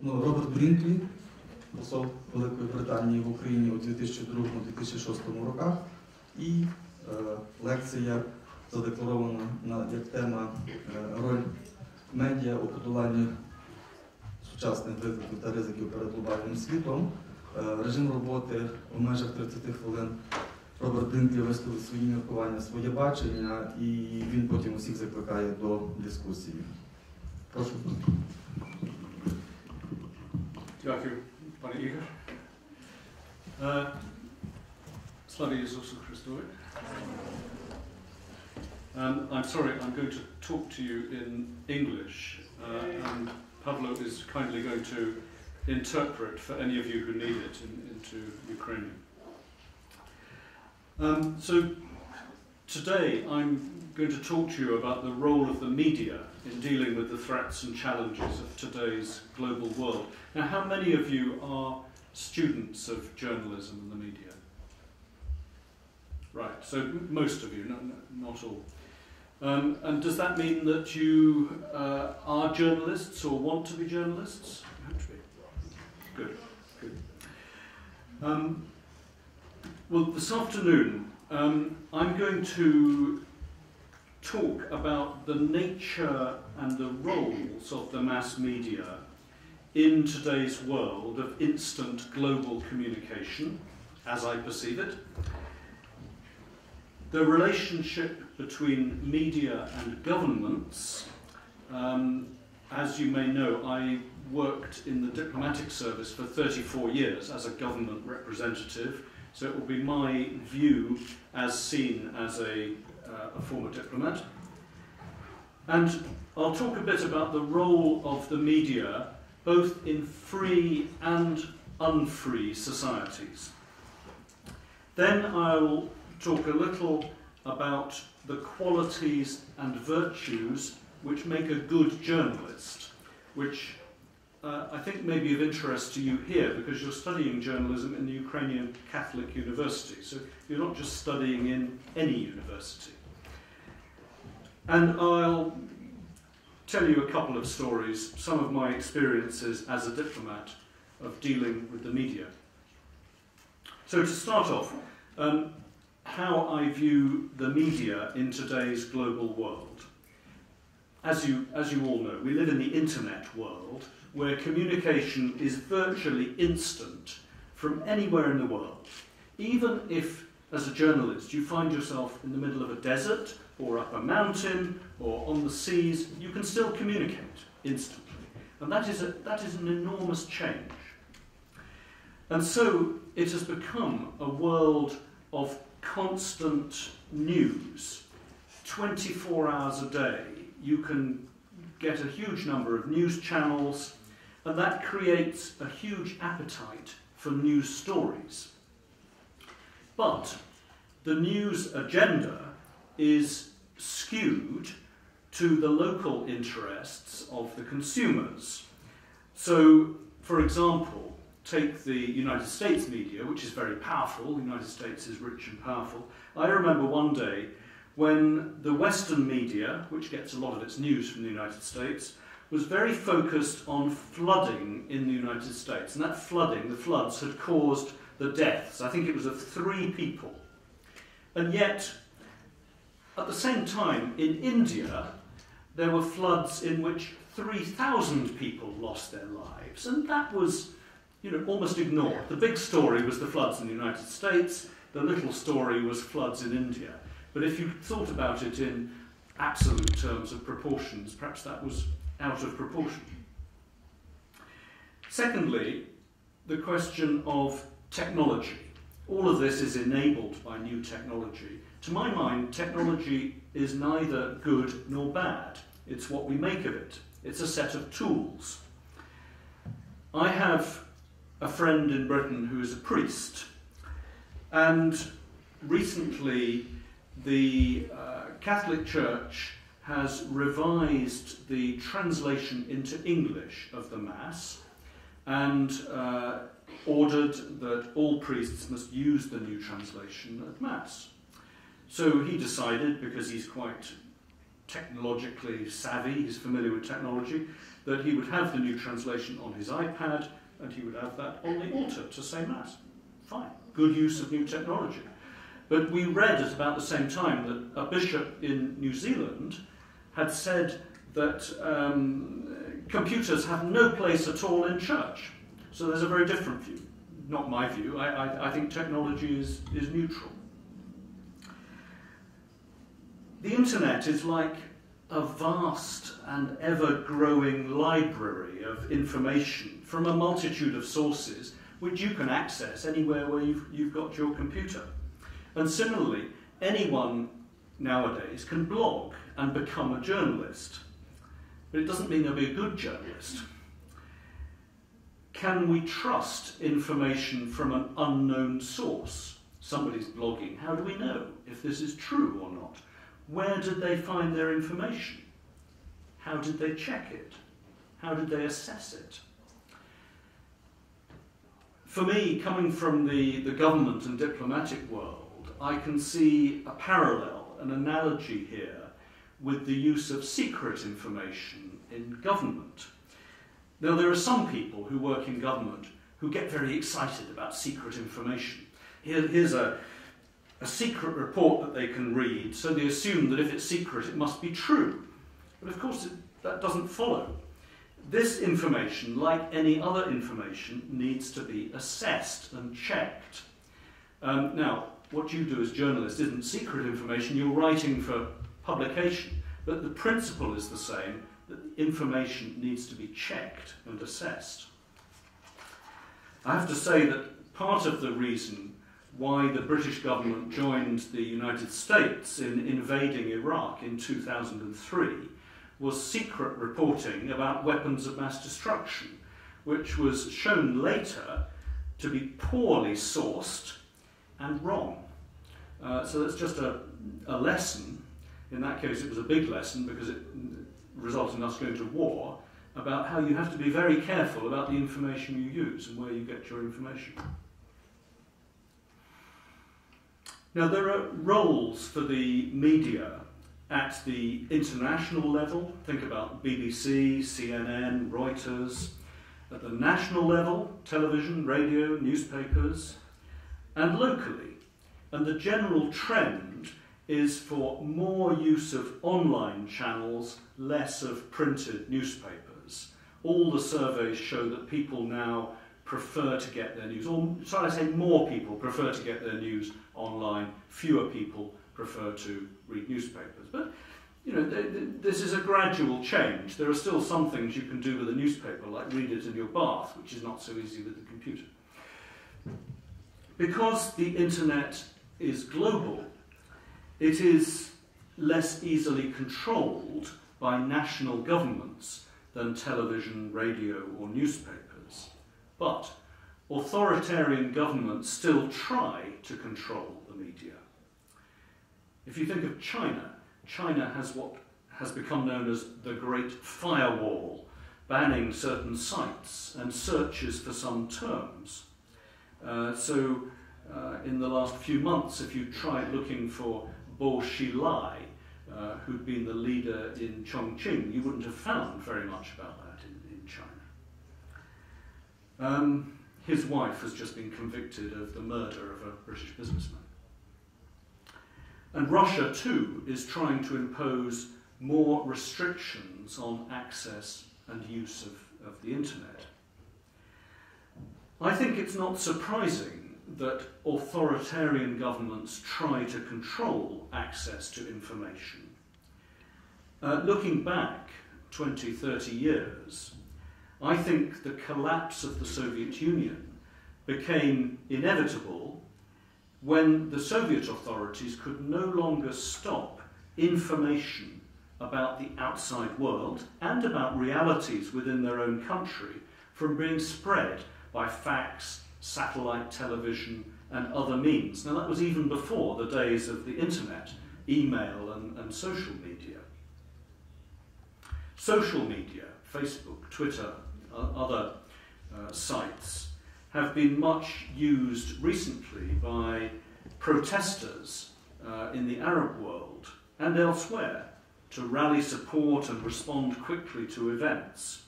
Роберт Брінклі, посол Великої Британії в Україні у 2002-2006 роках. І лекція задекларована як тема «Роль медіа у подоланні сучасних викликів та ризиків перед глобальним світом». Режим роботи в межах 30 хвилин. Роберт Брінклі висловив свої міркування, своє бачення, і він потім усіх закликає до дискусії. Прошу. Дякую, пане Ігор. Слава Ісусу Христові. I'm sorry, I'm going to talk to you in English, and Pablo is kindly going to interpret for any of you who need it into Ukrainian. So today I'm going to talk to you about the role of the media in dealing with the threats and challenges of today's global world. Now, how many of you are students of journalism and the media? Right, so most of you, not all. And does that mean that you are journalists or want to be journalists? You have to be. Good, good. Well, this afternoon I'm going to talk about the nature and the roles of the mass media in today's world of instant global communication, as I perceive it. The relationship between media and governments. As you may know, I worked in the diplomatic service for 34 years as a government representative, so it will be my view as seen as a former diplomat. And I'll talk a bit about the role of the media both in free and unfree societies. Then I'll talk a little about the qualities and virtues which make a good journalist, which I think may be of interest to you here because you're studying journalism in the Ukrainian Catholic University, so you're not just studying in any university. And I'll tell you a couple of stories, some of my experiences as a diplomat of dealing with the media. So to start off, how I view the media in today's global world. As you all know, we live in the internet world where communication is virtually instant from anywhere in the world. Even if, as a journalist, you find yourself in the middle of a desert or up a mountain or on the seas, you can still communicate instantly. And that is an enormous change. And so it has become a world of constant news. 24 hours a day, you can get a huge number of news channels, and that creates a huge appetite for news stories. But the news agenda is skewed to the local interests of the consumers. So, for example, take the United States media, which is very powerful. The United States is rich and powerful. I remember one day when the Western media, which gets a lot of its news from the United States, was very focused on flooding in the United States. And that flooding, the floods, had caused the deaths. I think it was of 3 people. And yet, at the same time, in India, there were floods in which 3,000 people lost their lives. And that was, almost ignored. The big story was the floods in the United States. The little story was floods in India. But if you thought about it in absolute terms of proportions, perhaps that was out of proportion. Secondly, the question of technology. All of this is enabled by new technology. To my mind, technology is neither good nor bad. It's what we make of it. It's a set of tools. I have a friend in Britain who is a priest, and recently the Catholic Church has revised the translation into English of the Mass and ordered that all priests must use the new translation at Mass. So he decided, because he's quite technologically savvy, he's familiar with technology, that he would have the new translation on his iPad and he would have that on the altar to say Mass. Fine, good use of new technology. But we read at about the same time that a bishop in New Zealand had said that computers have no place at all in church. So there's a very different view. Not my view. I think technology is neutral. The internet is like a vast and ever-growing library of information from a multitude of sources which you can access anywhere where you've got your computer. And similarly, anyone nowadays can blog and become a journalist. But it doesn't mean they'll be a good journalist. Can we trust information from an unknown source? Somebody's blogging. How do we know if this is true or not? Where did they find their information? How did they check it? How did they assess it? For me, coming from the government and diplomatic world, I can see a parallel, an analogy here with the use of secret information in government. Now, there are some people who work in government who get very excited about secret information. Here's a secret report that they can read, so they assume that if it's secret, it must be true. But of course, that doesn't follow. This information, like any other information, needs to be assessed and checked. Now, what you do as journalists isn't secret information, you're writing for publication, but the principle is the same, that information needs to be checked and assessed. I have to say that part of the reason why the British government joined the United States in invading Iraq in 2003 was secret reporting about weapons of mass destruction, which was shown later to be poorly sourced and wrong. So that's just a lesson. In that case, it was a big lesson because it resulted in us going to war, about how you have to be very careful about the information you use and where you get your information. Now, there are roles for the media at the international level. Think about BBC, CNN, Reuters. At the national level, television, radio, newspapers, and locally. And the general trend is for more use of online channels, less of printed newspapers. All the surveys show that people now prefer to get their news, or shall I say more people prefer to get their news online, fewer people prefer to read newspapers. But you know, this is a gradual change. There are still some things you can do with a newspaper, like read it in your bath, which is not so easy with the computer. Because the internet is global, it is less easily controlled by national governments than television, radio, or newspapers. But authoritarian governments still try to control the media. If you think of China, China has what has become known as the Great Firewall, banning certain sites and searches for some terms. In the last few months, if you tried looking for Bo Xilai, who'd been the leader in Chongqing, you wouldn't have found very much about that in China. His wife has just been convicted of the murder of a British businessman. And Russia, too, is trying to impose more restrictions on access and use of the internet. I think it's not surprising that authoritarian governments try to control access to information. Looking back 20, 30 years, I think the collapse of the Soviet Union became inevitable when the Soviet authorities could no longer stop information about the outside world and about realities within their own country from being spread by fax, satellite television, and other means. Now, that was even before the days of the internet, email, and social media. Social media, Facebook, Twitter, other sites, have been much used recently by protesters in the Arab world and elsewhere to rally support and respond quickly to events.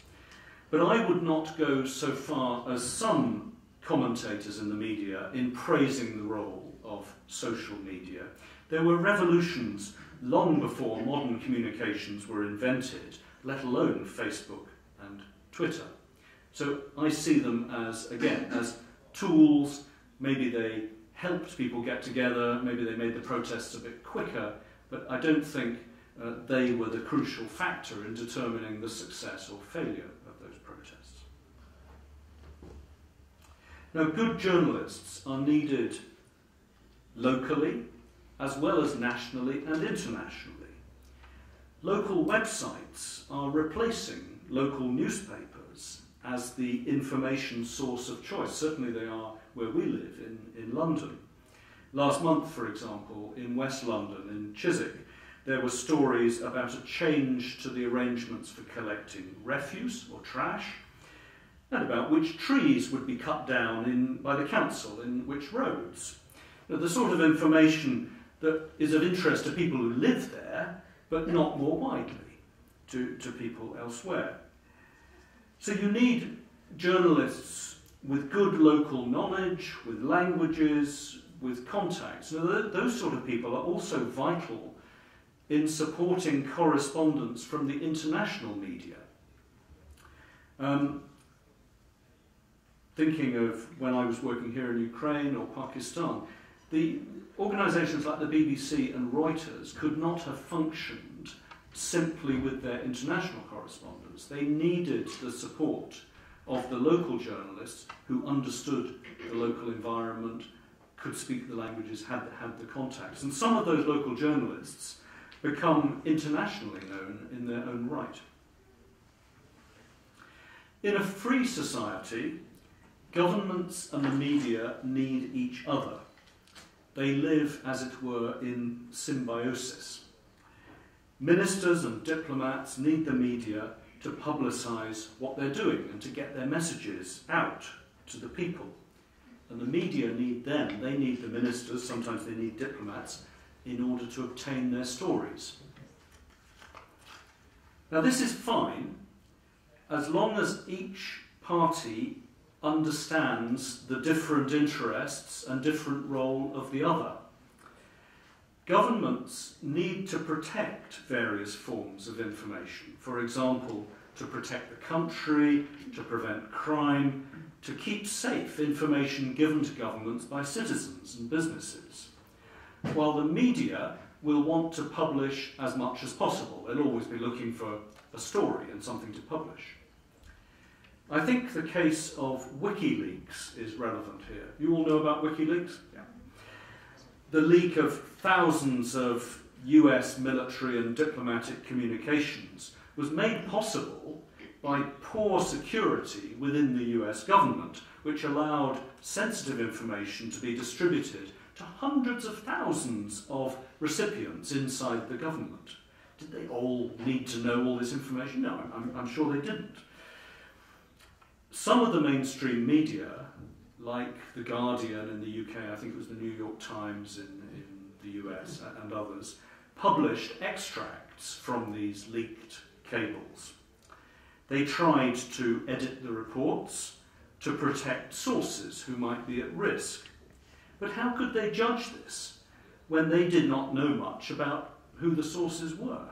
But I would not go so far as some commentators in the media in praising the role of social media. There were revolutions long before modern communications were invented, let alone Facebook and Twitter. So I see them as, again, as tools. Maybe they helped people get together, maybe they made the protests a bit quicker, but I don't think they were the crucial factor in determining the success or failure of those protests. Now, good journalists are needed locally as well as nationally and internationally. Local websites are replacing local newspapers as the information source of choice. Certainly they are where we live, in London. Last month, for example, in West London, in Chiswick, there were stories about a change to the arrangements for collecting refuse or trash, and about which trees would be cut down by the council in which roads. Now, the sort of information that is of interest to people who live there, but not more widely to people elsewhere. So you need journalists with good local knowledge, with languages, with contacts. Now, those sort of people are also vital in supporting correspondence from the international media. Thinking of when I was working here in Ukraine or Pakistan, the organisations like the BBC and Reuters could not have functioned simply with their international correspondence. They needed the support of the local journalists who understood the local environment, could speak the languages, had the contacts. And some of those local journalists become internationally known in their own right. In a free society, governments and the media need each other. They live, as it were, in symbiosis. Ministers and diplomats need the media to publicise what they're doing and to get their messages out to the people. And the media need them. They need the ministers, sometimes they need diplomats, in order to obtain their stories. Now, this is fine as long as each party understands the different interests and different role of the other. Governments need to protect various forms of information. For example, to protect the country, to prevent crime, to keep safe information given to governments by citizens and businesses. While the media will want to publish as much as possible. They'll always be looking for a story and something to publish. I think the case of WikiLeaks is relevant here. You all know about WikiLeaks? Yeah. The leak of thousands of US military and diplomatic communications was made possible by poor security within the US government, which allowed sensitive information to be distributed to hundreds of thousands of recipients inside the government. Did they all need to know all this information? No, I'm sure they didn't. Some of the mainstream media, like The Guardian in the UK, I think it was the New York Times in the US and others, published extracts from these leaked cables. They tried to edit the reports to protect sources who might be at risk. But how could they judge this when they did not know much about who the sources were?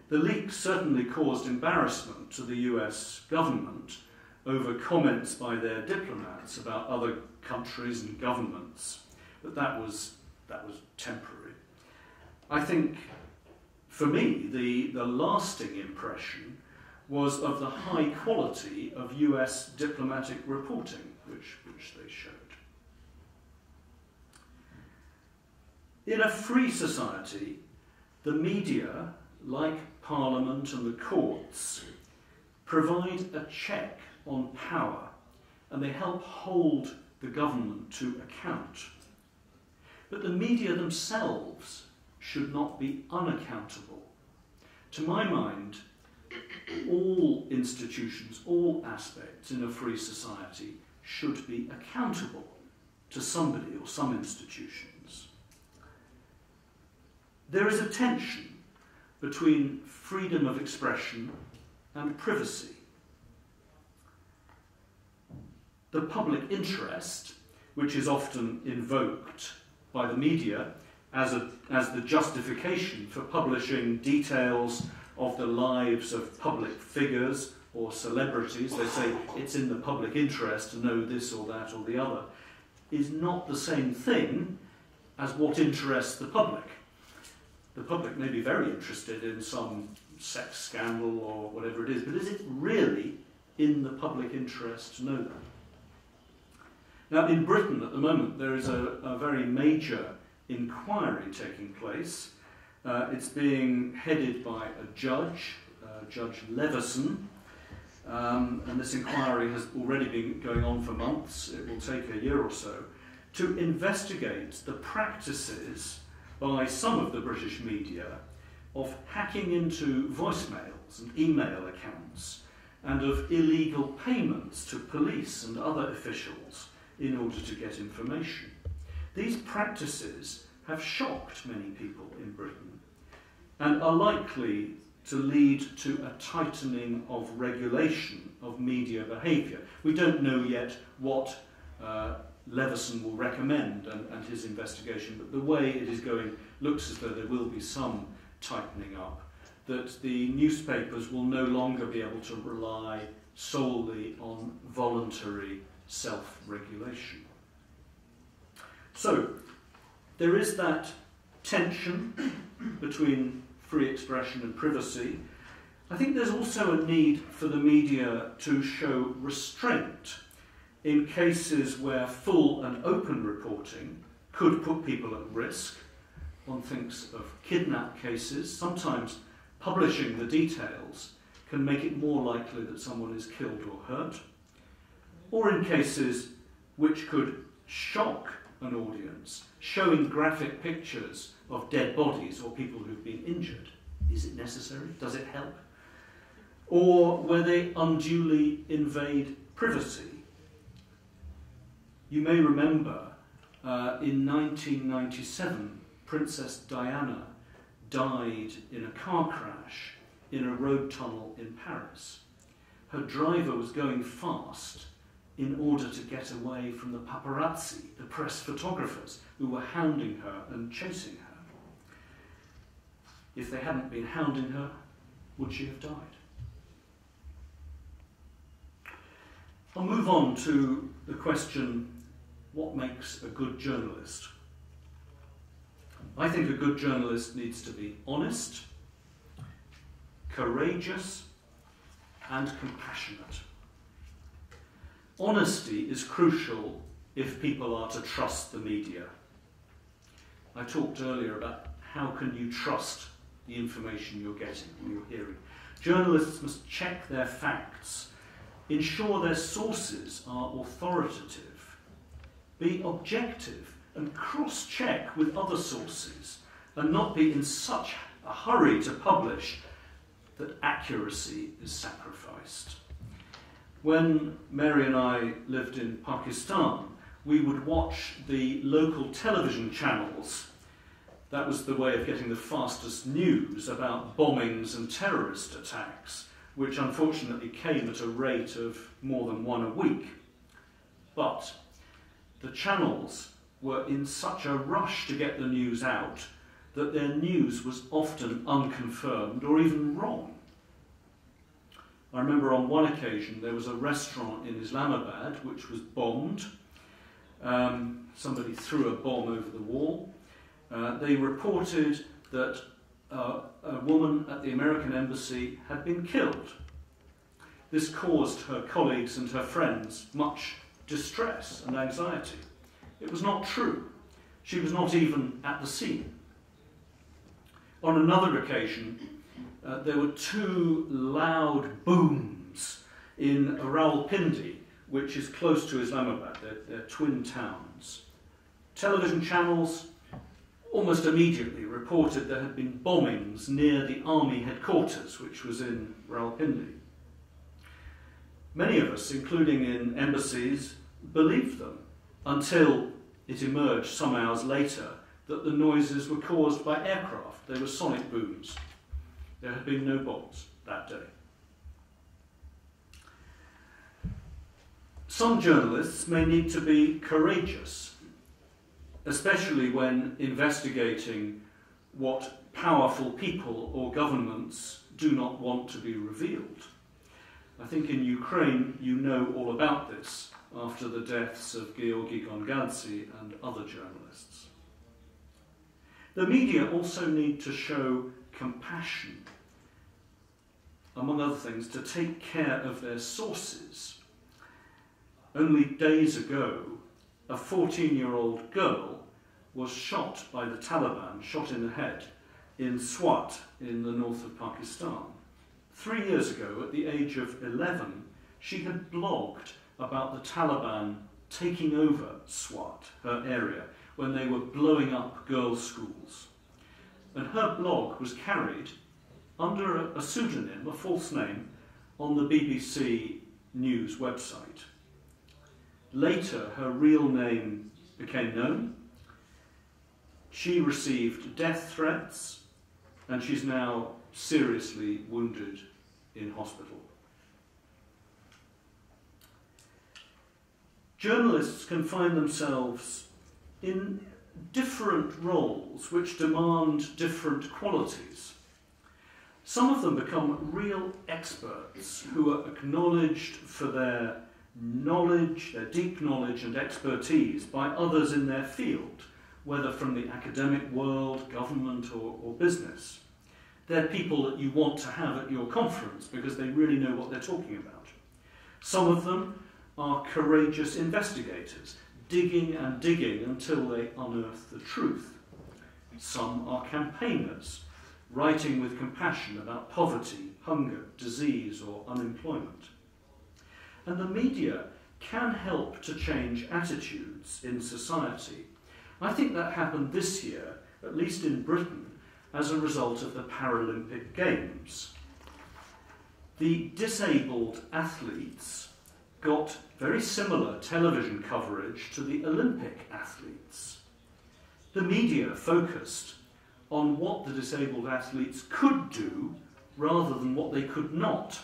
The leaks certainly caused embarrassment to the US government over comments by their diplomats about other countries and governments, but that was temporary. I think, for me, the lasting impression was of the high quality of US diplomatic reporting, which they showed. In a free society, the media, like Parliament and the courts, provide a check on power, and they help hold the government to account. But the media themselves should not be unaccountable. To my mind, all institutions, all aspects in a free society should be accountable to somebody or some institutions. There is a tension between freedom of expression and privacy. The public interest, which is often invoked by the media as the justification for publishing details of the lives of public figures or celebrities, they say it's in the public interest to know this or that or the other, is not the same thing as what interests the public. The public may be very interested in some sex scandal or whatever it is, but is it really in the public interest to know that? Now, in Britain at the moment, there is a very major inquiry taking place. It's being headed by a judge, Judge Leveson, and this inquiry has already been going on for months. It will take a year or so, to investigate the practices by some of the British media of hacking into voicemails and email accounts and of illegal payments to police and other officials in order to get information. These practices have shocked many people in Britain and are likely to lead to a tightening of regulation of media behaviour. We don't know yet what Leveson will recommend and his investigation, but the way it is going looks as though there will be some tightening up, that the newspapers will no longer be able to rely solely on voluntary self-regulation. So, there is that tension between free expression and privacy. I think there's also a need for the media to show restraint in cases where full and open reporting could put people at risk. One thinks of kidnap cases. Sometimes publishing the details can make it more likely that someone is killed or hurt. Or in cases which could shock an audience, showing graphic pictures of dead bodies or people who've been injured. Is it necessary? Does it help? Or where they unduly invade privacy. You may remember in 1997, Princess Diana died in a car crash in a road tunnel in Paris. Her driver was going fast in order to get away from the paparazzi, the press photographers, who were hounding her and chasing her. If they hadn't been hounding her, would she have died? I'll move on to the question, what makes a good journalist? I think a good journalist needs to be honest, courageous, and compassionate. Honesty is crucial if people are to trust the media. I talked earlier about how can you trust the information you're getting or you're hearing. Journalists must check their facts, ensure their sources are authoritative, be objective and cross-check with other sources, and not be in such a hurry to publish that accuracy is sacrificed. When Mary and I lived in Pakistan, we would watch the local television channels. That was the way of getting the fastest news about bombings and terrorist attacks, which unfortunately came at a rate of more than one a week. But the channels were in such a rush to get the news out that their news was often unconfirmed or even wrong. I remember on one occasion there was a restaurant in Islamabad which was bombed. Somebody threw a bomb over the wall. They reported that a woman at the American embassy had been killed. This caused her colleagues and her friends much distress and anxiety. It was not true. She was not even at the scene. On another occasion, there were two loud booms in Rawalpindi, which is close to Islamabad. They're twin towns. Television channels almost immediately reported there had been bombings near the army headquarters, which was in Rawalpindi. Many of us, including in embassies, believed them until it emerged some hours later that the noises were caused by aircraft. They were sonic booms. There had been no bombs that day. Some journalists may need to be courageous, especially when investigating what powerful people or governments do not want to be revealed. I think in Ukraine you know all about this after the deaths of Georgi Gongadze and other journalists. The media also need to show compassion, among other things, to take care of their sources. Only days ago, a 14-year-old girl was shot by the Taliban, shot in the head, in Swat, in the north of Pakistan. 3 years ago, at the age of 11, she had blogged about the Taliban taking over Swat, her area, when they were blowing up girls' schools. And her blog was carried under a pseudonym, a false name, on the BBC News website. Later, her real name became known. She received death threats, and she's now seriously wounded in hospital. Journalists can find themselves in different roles which demand different qualities. Some of them become real experts who are acknowledged for their knowledge, their deep knowledge and expertise by others in their field, whether from the academic world, government or business. They're people that you want to have at your conference because they really know what they're talking about. Some of them are courageous investigators, digging and digging until they unearth the truth. Some are campaigners, writing with compassion about poverty, hunger, disease or unemployment. And the media can help to change attitudes in society. I think that happened this year, at least in Britain, as a result of the Paralympic Games. The disabled athletes got very similar television coverage to the Olympic athletes. The media focused on what the disabled athletes could do rather than what they could not,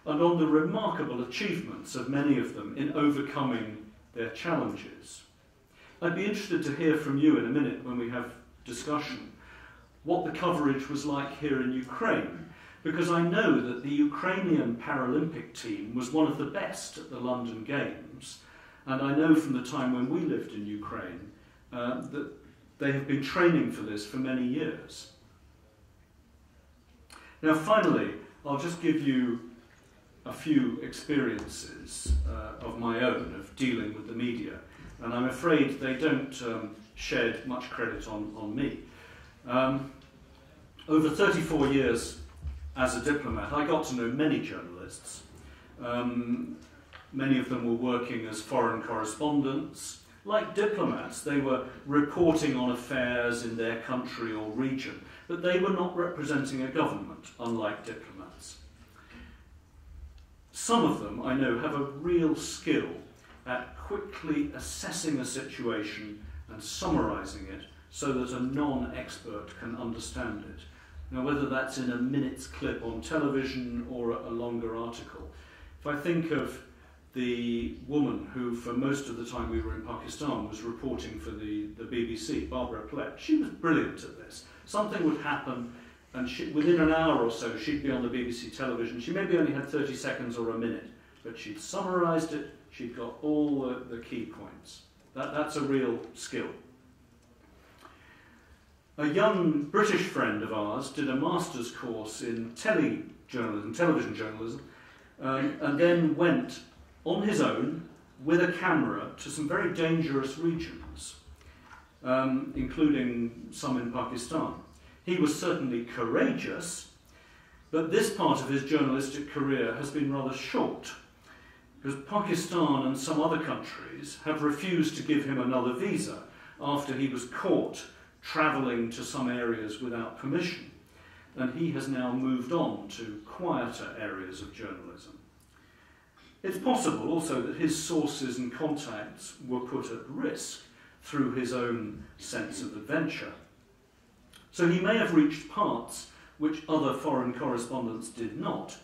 and on the remarkable achievements of many of them in overcoming their challenges. I'd be interested to hear from you in a minute when we have discussion what the coverage was like here in Ukraine, because I know that the Ukrainian Paralympic team was one of the best at the London Games, and I know from the time when we lived in Ukraine that they have been training for this for many years. Now finally, I'll just give you a few experiences of my own of dealing with the media, and I'm afraid they don't shed much credit on me. Over 34 years as a diplomat, I got to know many journalists. Many of them were working as foreign correspondents. Like diplomats, they were reporting on affairs in their country or region, but they were not representing a government, unlike diplomats. Some of them, I know, have a real skill at quickly assessing a situation and summarising it so that a non-expert can understand it. Now, whether that's in a minute's clip on television or a longer article. If I think of the woman who, for most of the time we were in Pakistan, was reporting for the BBC, Barbara Plett, she was brilliant at this. Something would happen, and within an hour or so, she'd be on the BBC television. She maybe only had 30 seconds or a minute, but she'd summarised it, she'd got all the key points. That's a real skill. A young British friend of ours did a master's course in television journalism, and then went on his own with a camera to some very dangerous regions, including some in Pakistan. He was certainly courageous, but this part of his journalistic career has been rather short, because Pakistan and some other countries have refused to give him another visa after he was caught travelling to some areas without permission, and he has now moved on to quieter areas of journalism. It's possible also that his sources and contacts were put at risk through his own sense of adventure. So he may have reached parts which other foreign correspondents did not,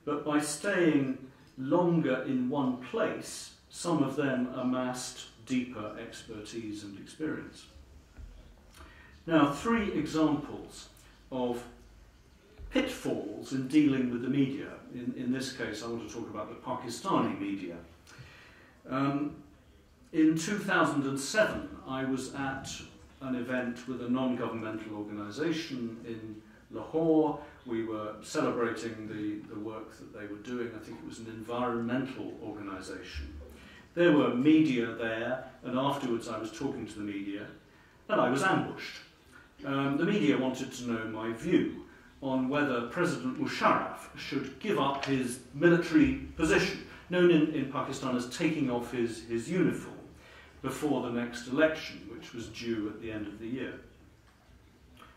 but by staying longer in one place, some of them amassed deeper expertise and experience. Now, 3 examples of pitfalls in dealing with the media. In this case, I want to talk about the Pakistani media. In 2007, I was at an event with a non-governmental organisation in Lahore. We were celebrating the work that they were doing. I think it was an environmental organisation. There were media there, and afterwards I was talking to the media, and I was ambushed. The media wanted to know my view on whether President Musharraf should give up his military position, known in Pakistan as taking off his uniform, before the next election, which was due at the end of the year.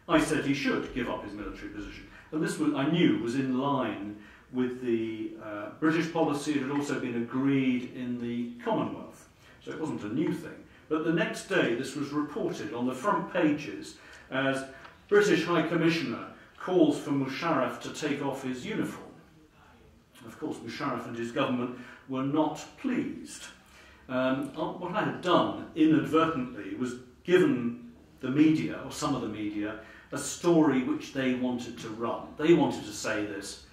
I said he should give up his military position, and this was, I knew, was in line with the British policy. It had also been agreed in the Commonwealth, so it wasn't a new thing. But the next day this was reported on the front pages as British High Commissioner calls for Musharraf to take off his uniform. Of course, Musharraf and his government were not pleased. What I had done inadvertently was given the media, or some of the media, a story which they wanted to run. They wanted to say this.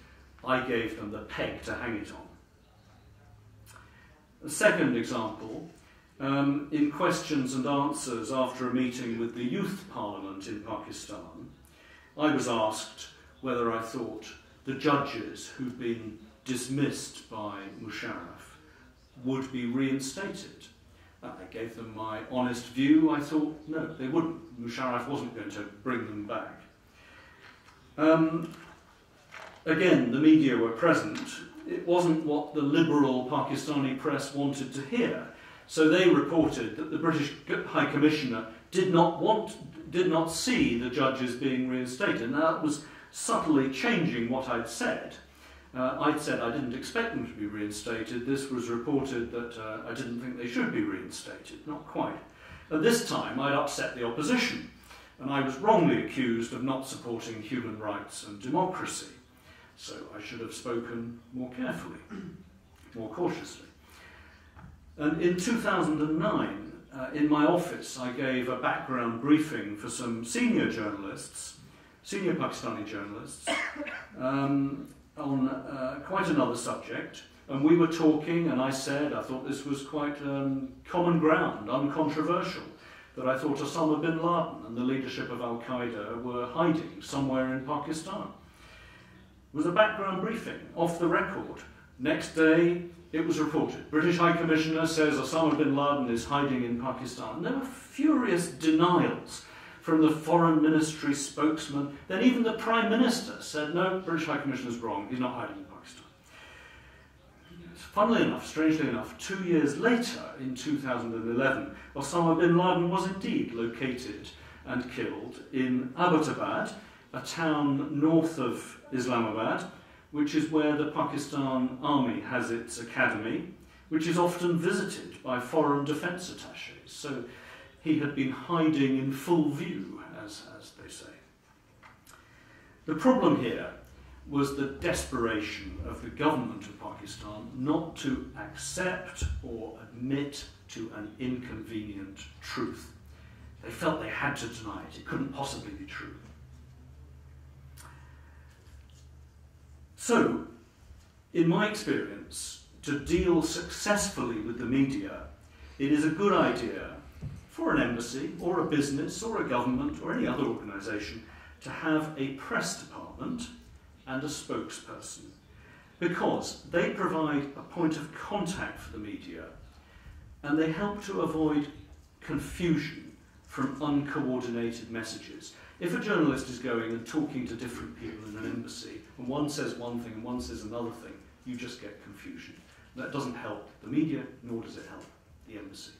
I gave them the peg to hang it on. A second example, in questions and answers after a meeting with the Youth Parliament in Pakistan, I was asked whether I thought the judges who'd been dismissed by Musharraf would be reinstated. I gave them my honest view. I thought, no, they wouldn't. Musharraf wasn't going to bring them back. Again, the media were present. It wasn't what the liberal Pakistani press wanted to hear. So they reported that the British High Commissioner did not see the judges being reinstated. Now, that was subtly changing what I'd said. I'd said I didn't expect them to be reinstated. This was reported that I didn't think they should be reinstated. Not quite. At this time, I'd upset the opposition, and I was wrongly accused of not supporting human rights and democracy. So I should have spoken more carefully, more cautiously. And in 2009, in my office, I gave a background briefing for some senior journalists, senior Pakistani journalists, on quite another subject, and we were talking, and I said I thought this was quite common ground, uncontroversial, that I thought Osama bin Laden and the leadership of Al-Qaeda were hiding somewhere in Pakistan. It was a background briefing, off the record. Next day, it was reported. British High Commissioner says Osama bin Laden is hiding in Pakistan. And there were furious denials from the Foreign Ministry spokesman. Then even the Prime Minister said, no, British High Commissioner's wrong, he's not hiding in Pakistan. Funnily enough, strangely enough, 2 years later, in 2011, Osama bin Laden was indeed located and killed in Abbottabad, a town north of Islamabad, which is where the Pakistan Army has its academy, which is often visited by foreign defence attaches. So he had been hiding in full view, as they say. The problem here was the desperation of the government of Pakistan not to accept or admit to an inconvenient truth. They felt they had to deny it. It couldn't possibly be true. So, in my experience, to deal successfully with the media, it is a good idea for an embassy or a business or a government or any other organisation to have a press department and a spokesperson, because they provide a point of contact for the media and they help to avoid confusion from uncoordinated messages. If a journalist is going and talking to different people in an embassy, and one says one thing and one says another thing, you just get confusion. That doesn't help the media, nor does it help the embassy.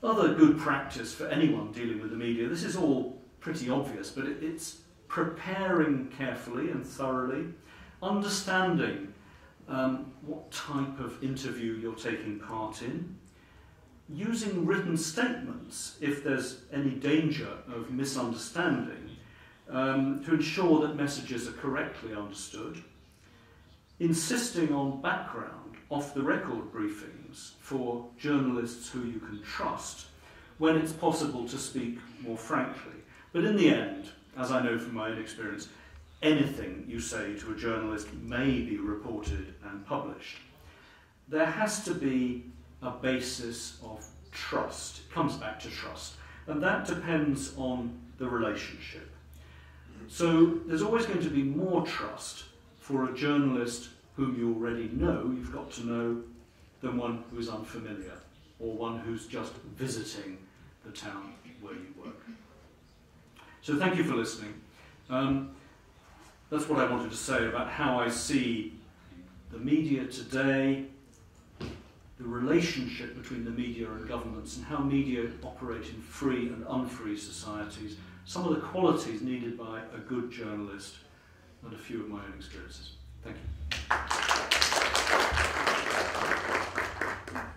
Other good practice for anyone dealing with the media, this is all pretty obvious, but it's preparing carefully and thoroughly, understanding what type of interview you're taking part in, using written statements if there's any danger of misunderstanding, to ensure that messages are correctly understood, insisting on background, off-the-record briefings for journalists who you can trust when it's possible to speak more frankly. But in the end, as I know from my own experience, anything you say to a journalist may be reported and published. There has to be a basis of trust. It comes back to trust. And that depends on the relationship. So there's always going to be more trust for a journalist whom you already know, you've got to know, than one who is unfamiliar, or one who's just visiting the town where you work. So thank you for listening. That's what I wanted to say about how I see the media today, the relationship between the media and governments, and how media operate in free and unfree societies, some of the qualities needed by a good journalist, and a few of my own experiences. Thank you.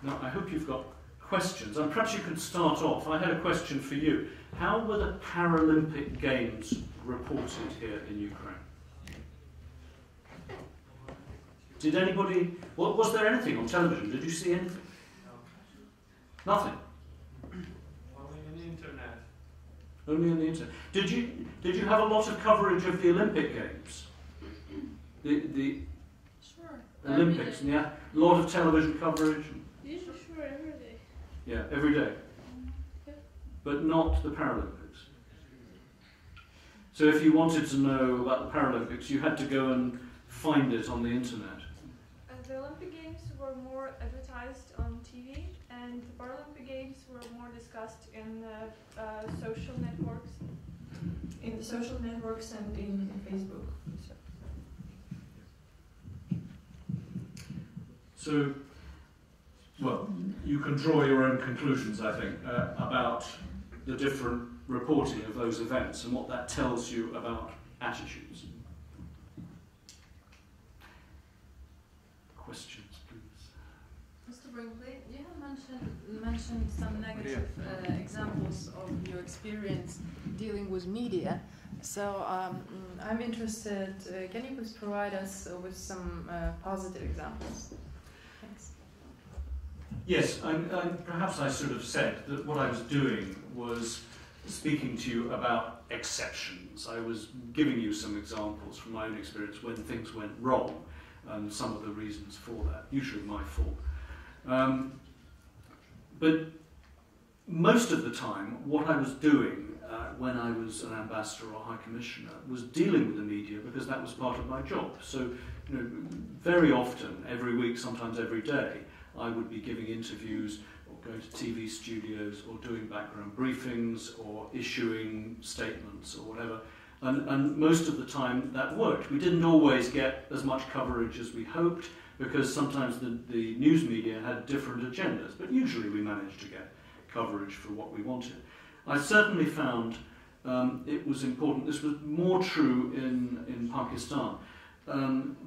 Now, I hope you've got questions, and perhaps you can start off. I had a question for you. How were the Paralympic Games reported here in Ukraine? Did anybody, was there anything on television? Did you see anything? No. Nothing? Only on the internet. Only on the internet. Did you have a lot of coverage of the Olympic Games? The Sure. Olympics, yeah? A lot of television coverage? Usually, sure, every day. Yeah, every day. Yeah. But not the Paralympics. So if you wanted to know about the Paralympics, you had to go and find it on the internet. The Olympic Games were more advertised on TV, and the Paralympic Games were more discussed in social networks. In the social networks and in Facebook. So, well, you can draw your own conclusions, I think, about the different reporting of those events and what that tells you about attitudes. Questions, please. Mr. Brinkley, you have mentioned some negative examples of your experience dealing with media. So I'm interested, can you please provide us with some positive examples? Thanks. Yes, perhaps I should have said that what I was doing was speaking to you about exceptions. I was giving you some examples from my own experience when things went wrong, and some of the reasons for that, usually my fault. But most of the time, what I was doing when I was an ambassador or high commissioner was dealing with the media, because that was part of my job. So, very often, every week, sometimes every day, I would be giving interviews or going to TV studios or doing background briefings or issuing statements or whatever. And most of the time that worked. We didn't always get as much coverage as we hoped, because sometimes the news media had different agendas, but usually we managed to get coverage for what we wanted. I certainly found it was important, this was more true in Pakistan,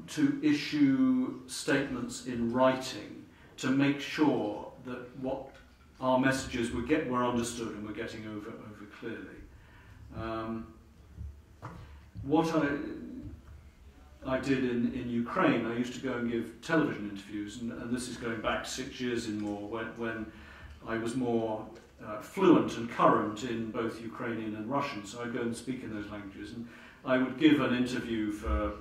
to issue statements in writing to make sure that what our messages were understood and were getting over clearly. What I did in Ukraine, I used to go and give television interviews, and this is going back 6 years and more, when I was more fluent and current in both Ukrainian and Russian, so I'd go and speak in those languages, and I would give an interview for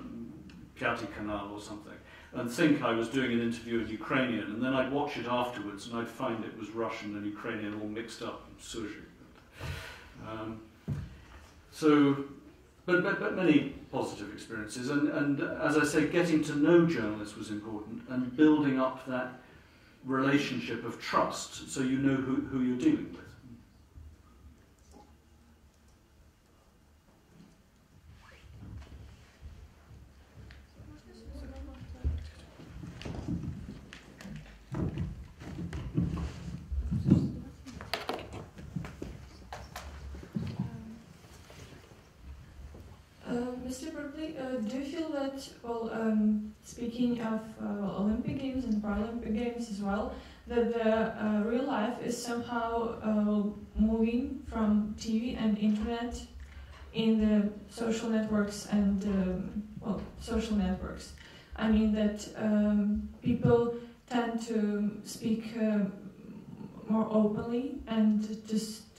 Piatый Kanal or something, and think I was doing an interview in Ukrainian, and then I'd watch it afterwards, and I'd find it was Russian and Ukrainian all mixed up in sushi. But many positive experiences, and as I say, getting to know journalists was important, and building up that relationship of trust, so you know who you're dealing with. Mr. Brinkley, do you feel that, speaking of Olympic Games and Paralympic Games as well, that the real life is somehow moving from TV and internet in the social networks and social networks? I mean that people tend to speak more openly and to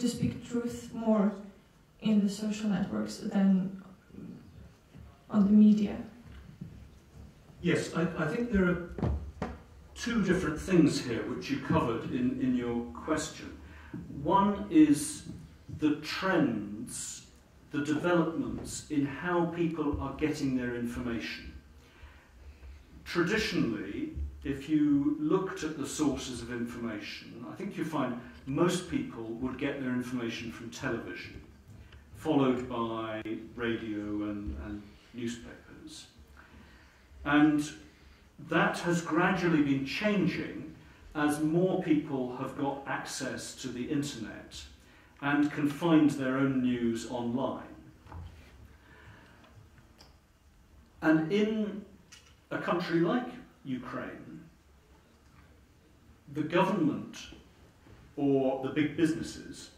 speak truth more in the social networks than on the media. Yes, I think there are two different things here which you covered in your question. One is the trends, the developments in how people are getting their information. Traditionally, if you looked at the sources of information, I think you find most people would get their information from television, followed by radio and newspapers. And that has gradually been changing as more people have got access to the internet and can find their own news online. And in a country like Ukraine, the government or the big businesses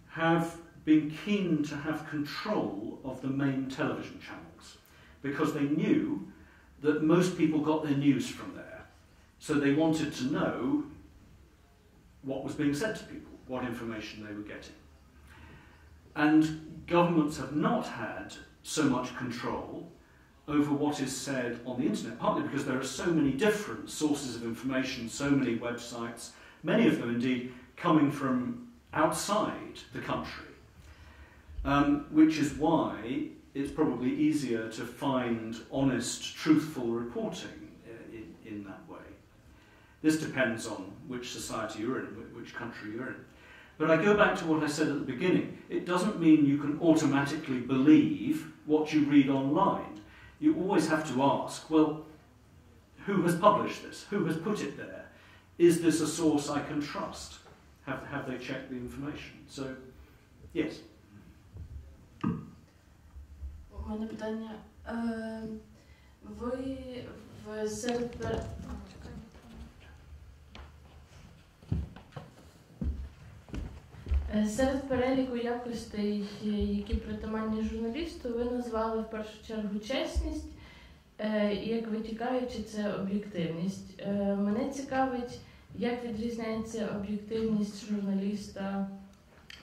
have been keen to have control of the main television channels because they knew that most people got their news from there. So they wanted to know what was being said to people, what information they were getting. And governments have not had so much control over what is said on the internet, partly because there are so many different sources of information, so many websites, many of them indeed coming from outside the country, which is why it's probably easier to find honest, truthful reporting in that way. This depends on which society you're in, which country you're in. But I go back to what I said at the beginning. It doesn't mean you can automatically believe what you read online. You always have to ask, well, who has published this? Who has put it there? Is this a source I can trust? Have they checked the information? So, yes. У мене питання. Ви серед переліку якостей, які притаманні журналісту, ви назвали в першу чергу чесність, і як витікаючи, це об'єктивність. Мене цікавить, як відрізняється об'єктивність журналіста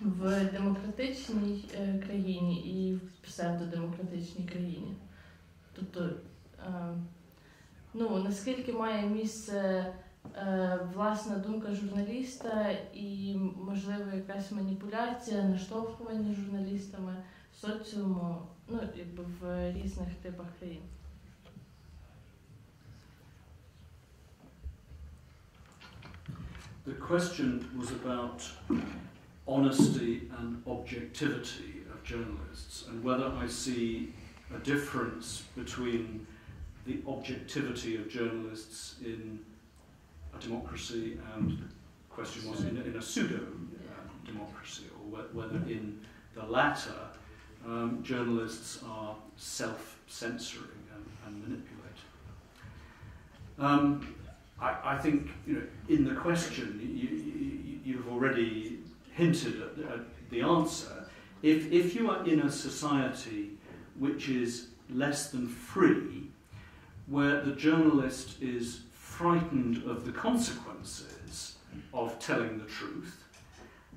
в демократичній країні і в псевдодемократичній країні. Тобто, наскільки має місце власна думка журналіста і, можливо, якась маніпуляція, наштовхування журналістами соціуму, в різних типах країн. The question was about honesty and objectivity of journalists and whether I see a difference between the objectivity of journalists in a democracy and the question was in a pseudo-democracy, or whether in the latter journalists are self-censoring and manipulating. I think, in the question you've already hinted at the answer. If you are in a society which is less than free, where the journalist is frightened of the consequences of telling the truth,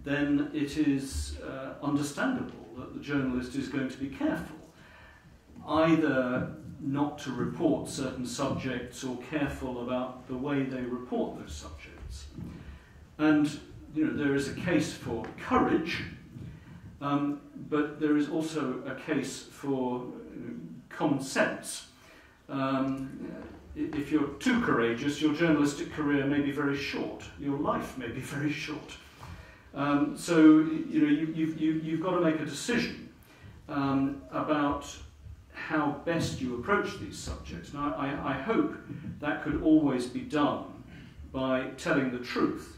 then it is understandable that the journalist is going to be careful, either not to report certain subjects or careful about the way they report those subjects. And there is a case for courage, but there is also a case for common sense. If you're too courageous, your journalistic career may be very short. Your life may be very short. So you've got to make a decision about how best you approach these subjects. Now, I hope that could always be done by telling the truth.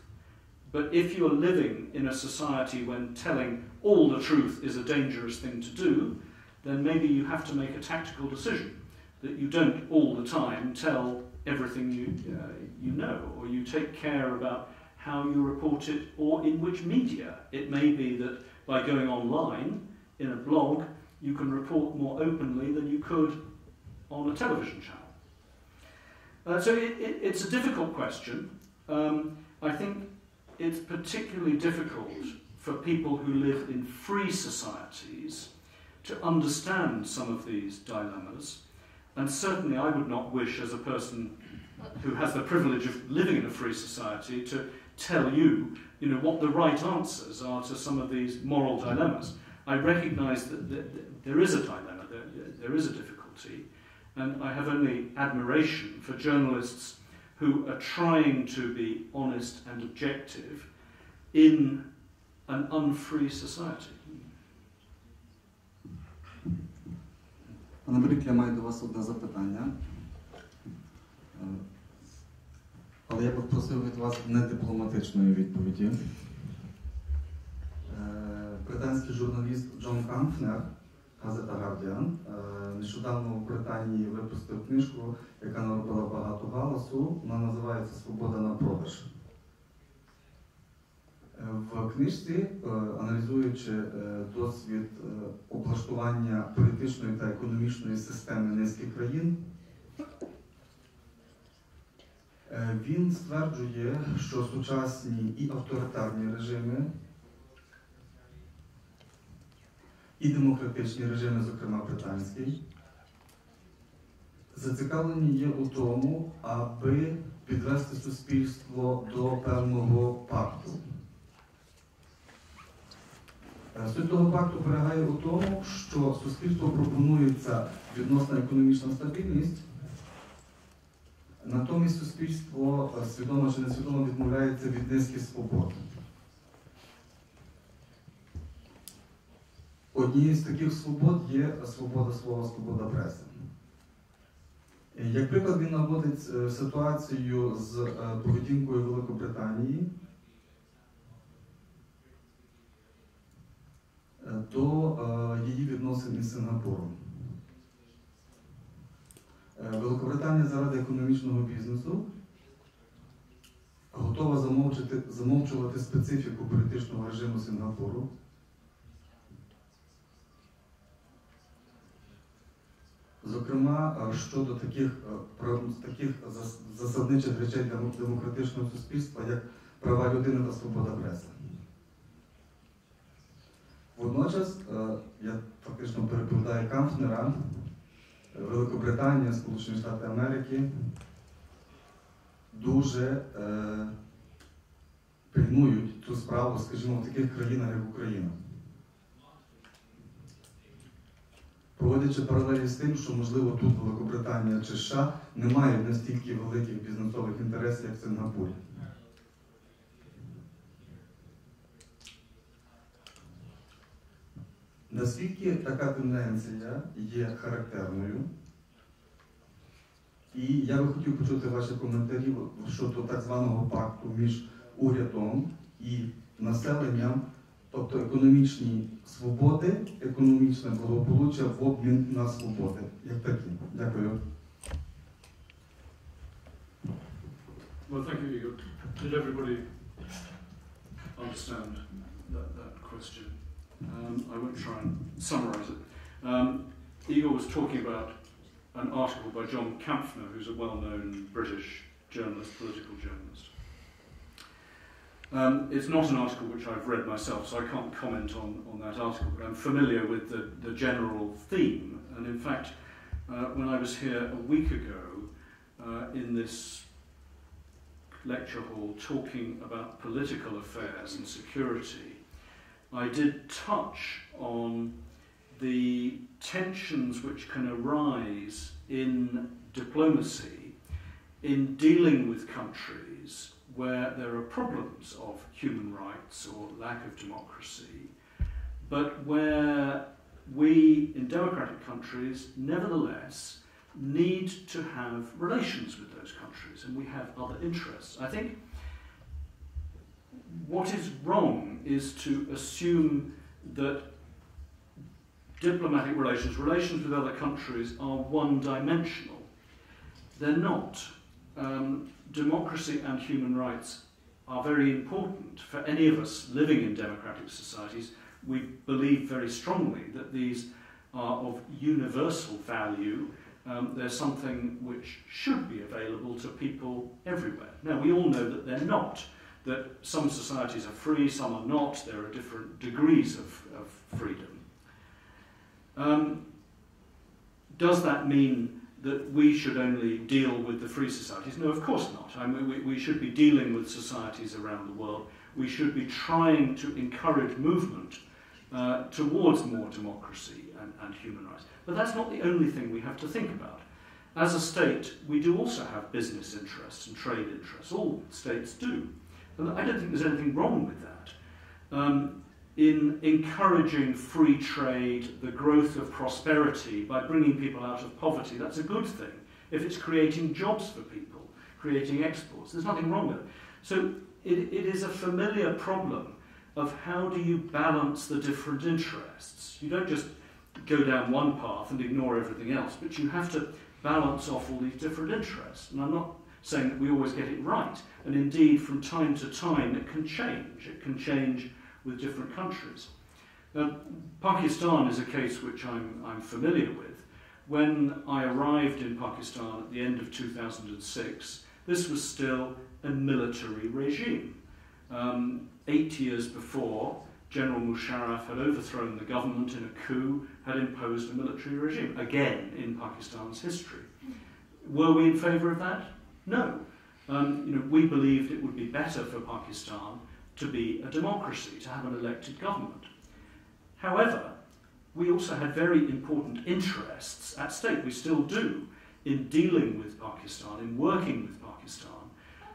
But if you're living in a society when telling all the truth is a dangerous thing to do, then maybe you have to make a tactical decision that you don't all the time tell everything you know, or you take care about how you report it or in which media. It may be that by going online in a blog you can report more openly than you could on a television channel? So it's a difficult question. I think it's particularly difficult for people who live in free societies to understand some of these dilemmas. And certainly I would not wish, as a person who has the privilege of living in a free society, to tell you, what the right answers are to some of these moral dilemmas. I recognise that there is a dilemma, there is a difficulty, and I have only admiration for journalists who are trying to be honest and objective in an unfree society. Пане Брінклі, я маю до вас одне запитання. Але я б просив від вас недипломатичної відповіді. Британський журналіст Джон Камфнер, газета «Гардіан», нещодавно в Британії випустив книжку, яка наробила багато галасу. Вона називається «Свобода на продаж». В книжці, аналізуючи досвід облаштування політичної та економічної системи низки країн, він стверджує, що сучасні і авторитарні режими, і демократичні режими, зокрема британський, зацікавлені є у тому, аби підвести суспільство до певного пакту. Суть того пакту полягає у тому, що суспільству пропонується відносна економічна стабільність, натомість суспільство свідомо чи несвідомо відмовляється від низки свобод. Однією з таких свобод є свобода слова, свобода преси. Як приклад, він наводить ситуацію з поведінкою Великої Британії до її відносин із Сингапуром. Великобританія заради економічного бізнесу готова замовчувати специфіку політичного режиму Сингапуру. Зокрема, щодо таких засадничих речей для демократичного суспільства, як права людини та свобода преси. Водночас, я фактично переповідаю Камфнера, Великобританія, Сполучені Штати Америки дуже пильнують цю справу, скажімо, в таких країнах, як Україна. Проводячи паралелі з тим, що, можливо, тут Великобританія чи США не мають настільки великих бізнесових інтересів, як в Сингапурі. Наскільки така тенденція є характерною? І я би хотів почути ваші коментарі щодо так званого пакту між урядом і населенням, тобто економічні свободи, економічне благополуччя в обмін на свободи. Як такі? Дякую. Well, thank you, Igor. Did everybody understand that question? I won't try and summarise it. Igor was talking about an article by John Kampfner, who's a well-known British journalist, political journalist. It's not an article which I've read myself, so I can't comment on that article, but I'm familiar with the general theme. And in fact, when I was here a week ago in this lecture hall talking about political affairs and security, I did touch on the tensions which can arise in diplomacy in dealing with countries where there are problems of human rights or lack of democracy, but where we in democratic countries nevertheless need to have relations with those countries, and we have other interests. I think what is wrong is to assume that diplomatic relations with other countries are one-dimensional. They're not. Democracy and human rights are very important for any of us living in democratic societies. We believe very strongly that these are of universal value they're something which should be available to people everywhere. Now, we all know that they're not, that some societies are free, some are not, there are different degrees of freedom. Does that mean that we should only deal with the free societies? No, of course not. I mean, we should be dealing with societies around the world. We should be trying to encourage movement towards more democracy and human rights. But that's not the only thing we have to think about. As a state, we do also have business interests and trade interests. All states do. And I don't think there's anything wrong with that. In encouraging free trade, the growth of prosperity, by bringing people out of poverty, that's a good thing. If it's creating jobs for people, creating exports, there's nothing wrong with it. So it is a familiar problem of how do you balance the different interests. You don't just go down one path and ignore everything else, but you have to balance off all these different interests. And I'm not saying that we always get it right. And indeed, from time to time, it can change. It can change with different countries. Now, Pakistan is a case which I'm familiar with. When I arrived in Pakistan at the end of 2006, this was still a military regime. 8 years before, General Musharraf had overthrown the government in a coup, had imposed a military regime, again in Pakistan's history. Were we in favour of that? No. We believed it would be better for Pakistan to be a democracy, to have an elected government. However, we also had very important interests at stake, we still do, in dealing with Pakistan, in working with Pakistan.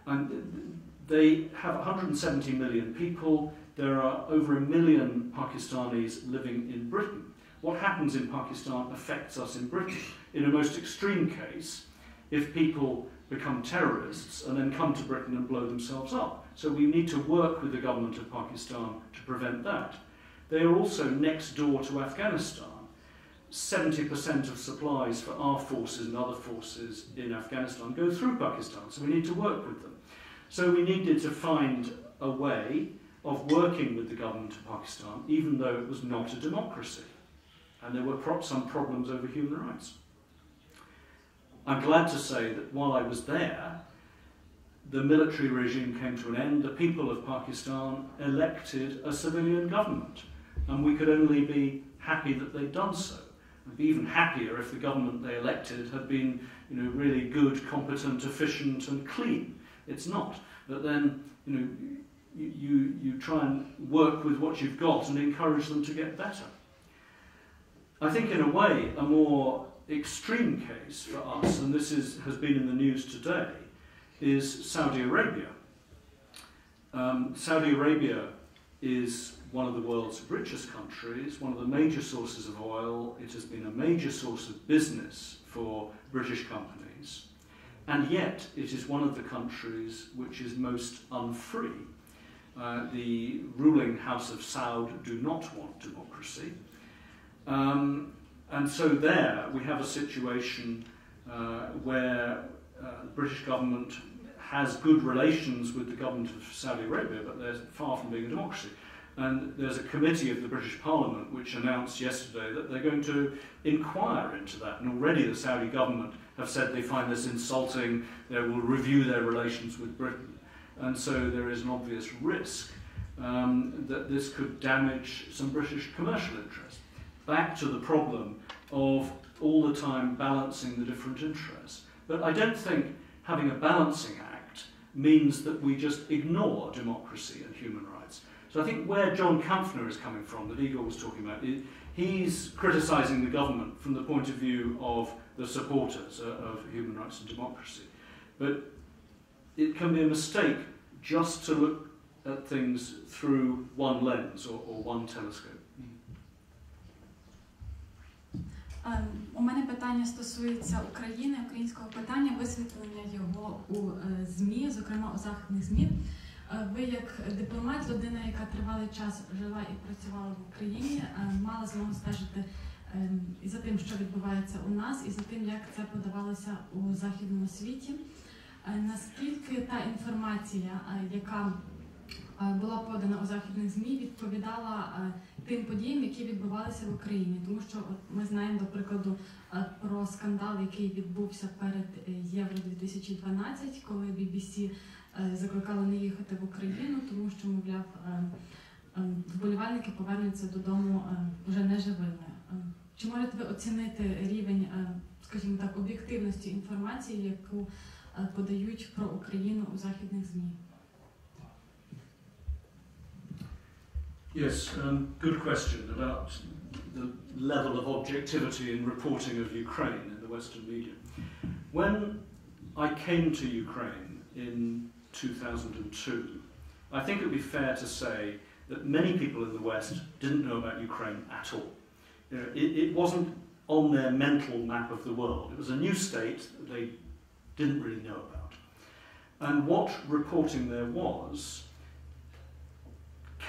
And they have 170 million people. There are over 1 million Pakistanis living in Britain. What happens in Pakistan affects us in Britain. In a most extreme case, if people become terrorists and then come to Britain and blow themselves up. So we need to work with the government of Pakistan to prevent that. They are also next door to Afghanistan. 70% of supplies for our forces and other forces in Afghanistan go through Pakistan, so we need to work with them. So we needed to find a way of working with the government of Pakistan, even though it was not a democracy. And there were some problems over human rights. I'm glad to say that while I was there, the military regime came to an end. The people of Pakistan elected a civilian government, and we could only be happy that they'd done so. I'd be even happier if the government they elected had been, really good, competent, efficient, and clean. It's not. But then, you try and work with what you've got and encourage them to get better. I think, in a way, a more extreme case for us, and this has been in the news today, is Saudi Arabia. Saudi Arabia is one of the world's richest countries, one of the major sources of oil. It has been a major source of business for British companies, and yet it is one of the countries which is most unfree. The ruling House of Saud do not want democracy. And so there we have a situation where the British government has good relations with the government of Saudi Arabia, but they're far from being a democracy. And there's a committee of the British Parliament which announced yesterday that they're going to inquire into that. And already the Saudi government have said they find this insulting, they will review their relations with Britain. And so there is an obvious risk that this could damage some British commercial interests. Back to the problem of all the time balancing the different interests. But I don't think having a balancing act means that we just ignore democracy and human rights. So I think where John Kampfner is coming from, that Igor was talking about, he's criticising the government from the point of view of the supporters of human rights and democracy. But it can be a mistake just to look at things through one lens or one telescope. У мене питання стосується України, українського питання, висвітлення його у ЗМІ, зокрема у західних ЗМІ. Ви як дипломат, людина, яка тривалий час жила і працювала в Україні, мала змогу стежити і за тим, що відбувається у нас, і за тим, як це подавалося у західному світі. Наскільки та інформація, яка була подана у західних ЗМІ, відповідала тим подіям, які відбувалися в Україні. Тому що ми знаємо, до прикладу, про скандал, який відбувся перед Євро-2012, коли BBC закликало не їхати в Україну, тому що, мовляв, вболівальники повернуться додому вже неживими. Чи можете ви оцінити рівень, скажімо так, об'єктивності інформації, яку подають про Україну у західних ЗМІ? Yes, good question about the level of objectivity in reporting of Ukraine in the Western media. When I came to Ukraine in 2002, I think it would be fair to say that many people in the West didn't know about Ukraine at all. You know, it wasn't on their mental map of the world. It was a new state that they didn't really know about. And what reporting there was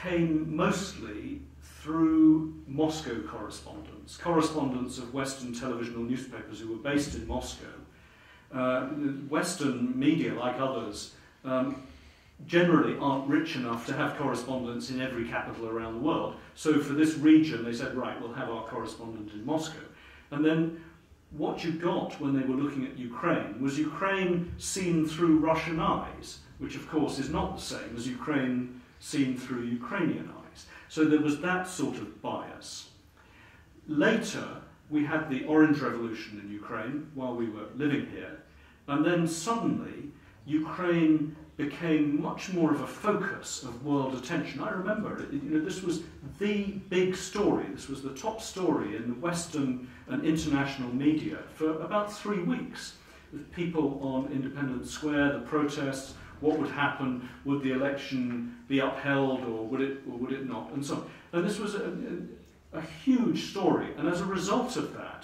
came mostly through Moscow correspondents of Western television or newspapers who were based in Moscow. Western media, like others, generally aren't rich enough to have correspondents in every capital around the world. So for this region, they said, right, we'll have our correspondent in Moscow. And then what you got when they were looking at Ukraine was Ukraine seen through Russian eyes, which of course is not the same as Ukraine seen through Ukrainian eyes. So there was that sort of bias. Later, we had the Orange Revolution in Ukraine while we were living here, and then suddenly Ukraine became much more of a focus of world attention. I remember, this was the big story. This was the top story in the Western and international media for about 3 weeks, with people on Independence Square, the protests, what would happen, would the election be upheld or would it not, and so on. And this was a huge story, and as a result of that,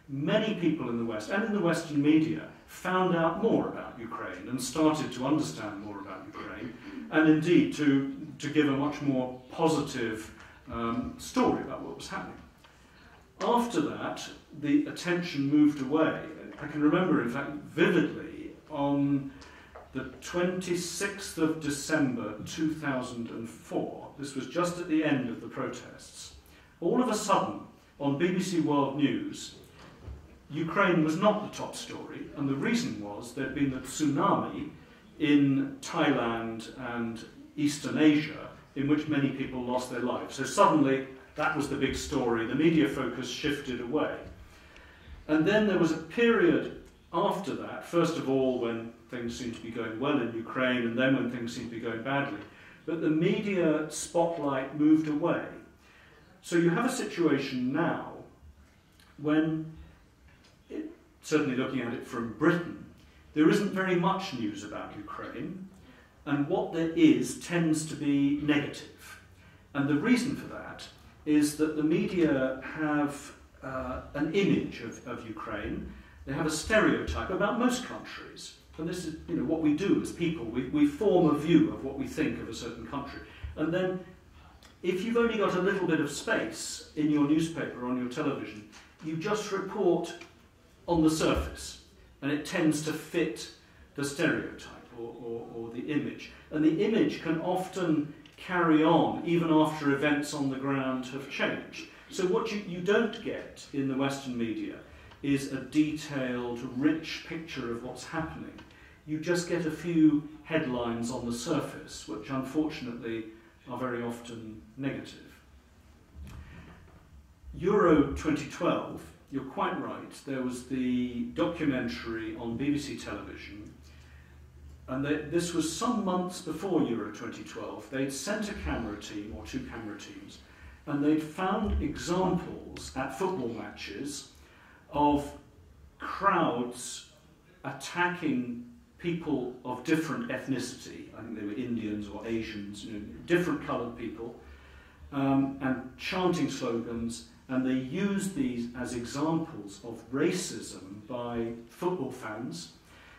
many people in the West and in the Western media found out more about Ukraine and started to understand more about Ukraine, and indeed to give a much more positive story about what was happening. After that, the attention moved away. I can remember, in fact, vividly, on the 26th of December 2004, this was just at the end of the protests, all of a sudden, on BBC World News, Ukraine was not the top story, and the reason was there'd been a tsunami in Thailand and Eastern Asia in which many people lost their lives. So suddenly, that was the big story. The media focus shifted away. And then there was a period after that, first of all, when things seemed to be going well in Ukraine, and then when things seemed to be going badly. But the media spotlight moved away. So you have a situation now when, certainly looking at it from Britain, there isn't very much news about Ukraine, and what there is tends to be negative. And the reason for that is that the media have an image of Ukraine. They have a stereotype about most countries. And this is what we do as people. We form a view of what we think of a certain country. And then if you've only got a little bit of space in your newspaper or on your television, you just report on the surface. And it tends to fit the stereotype or the image. And the image can often carry on even after events on the ground have changed. So what you don't get in the Western media is a detailed, rich picture of what's happening. You just get a few headlines on the surface, which unfortunately are very often negative. Euro 2012, you're quite right, there was the documentary on BBC television, and this was some months before Euro 2012. They'd sent a camera team, or 2 camera teams, and they'd found examples at football matches of crowds attacking people of different ethnicity. I think they were Indians or Asians, different coloured people, and chanting slogans, and they used these as examples of racism by football fans,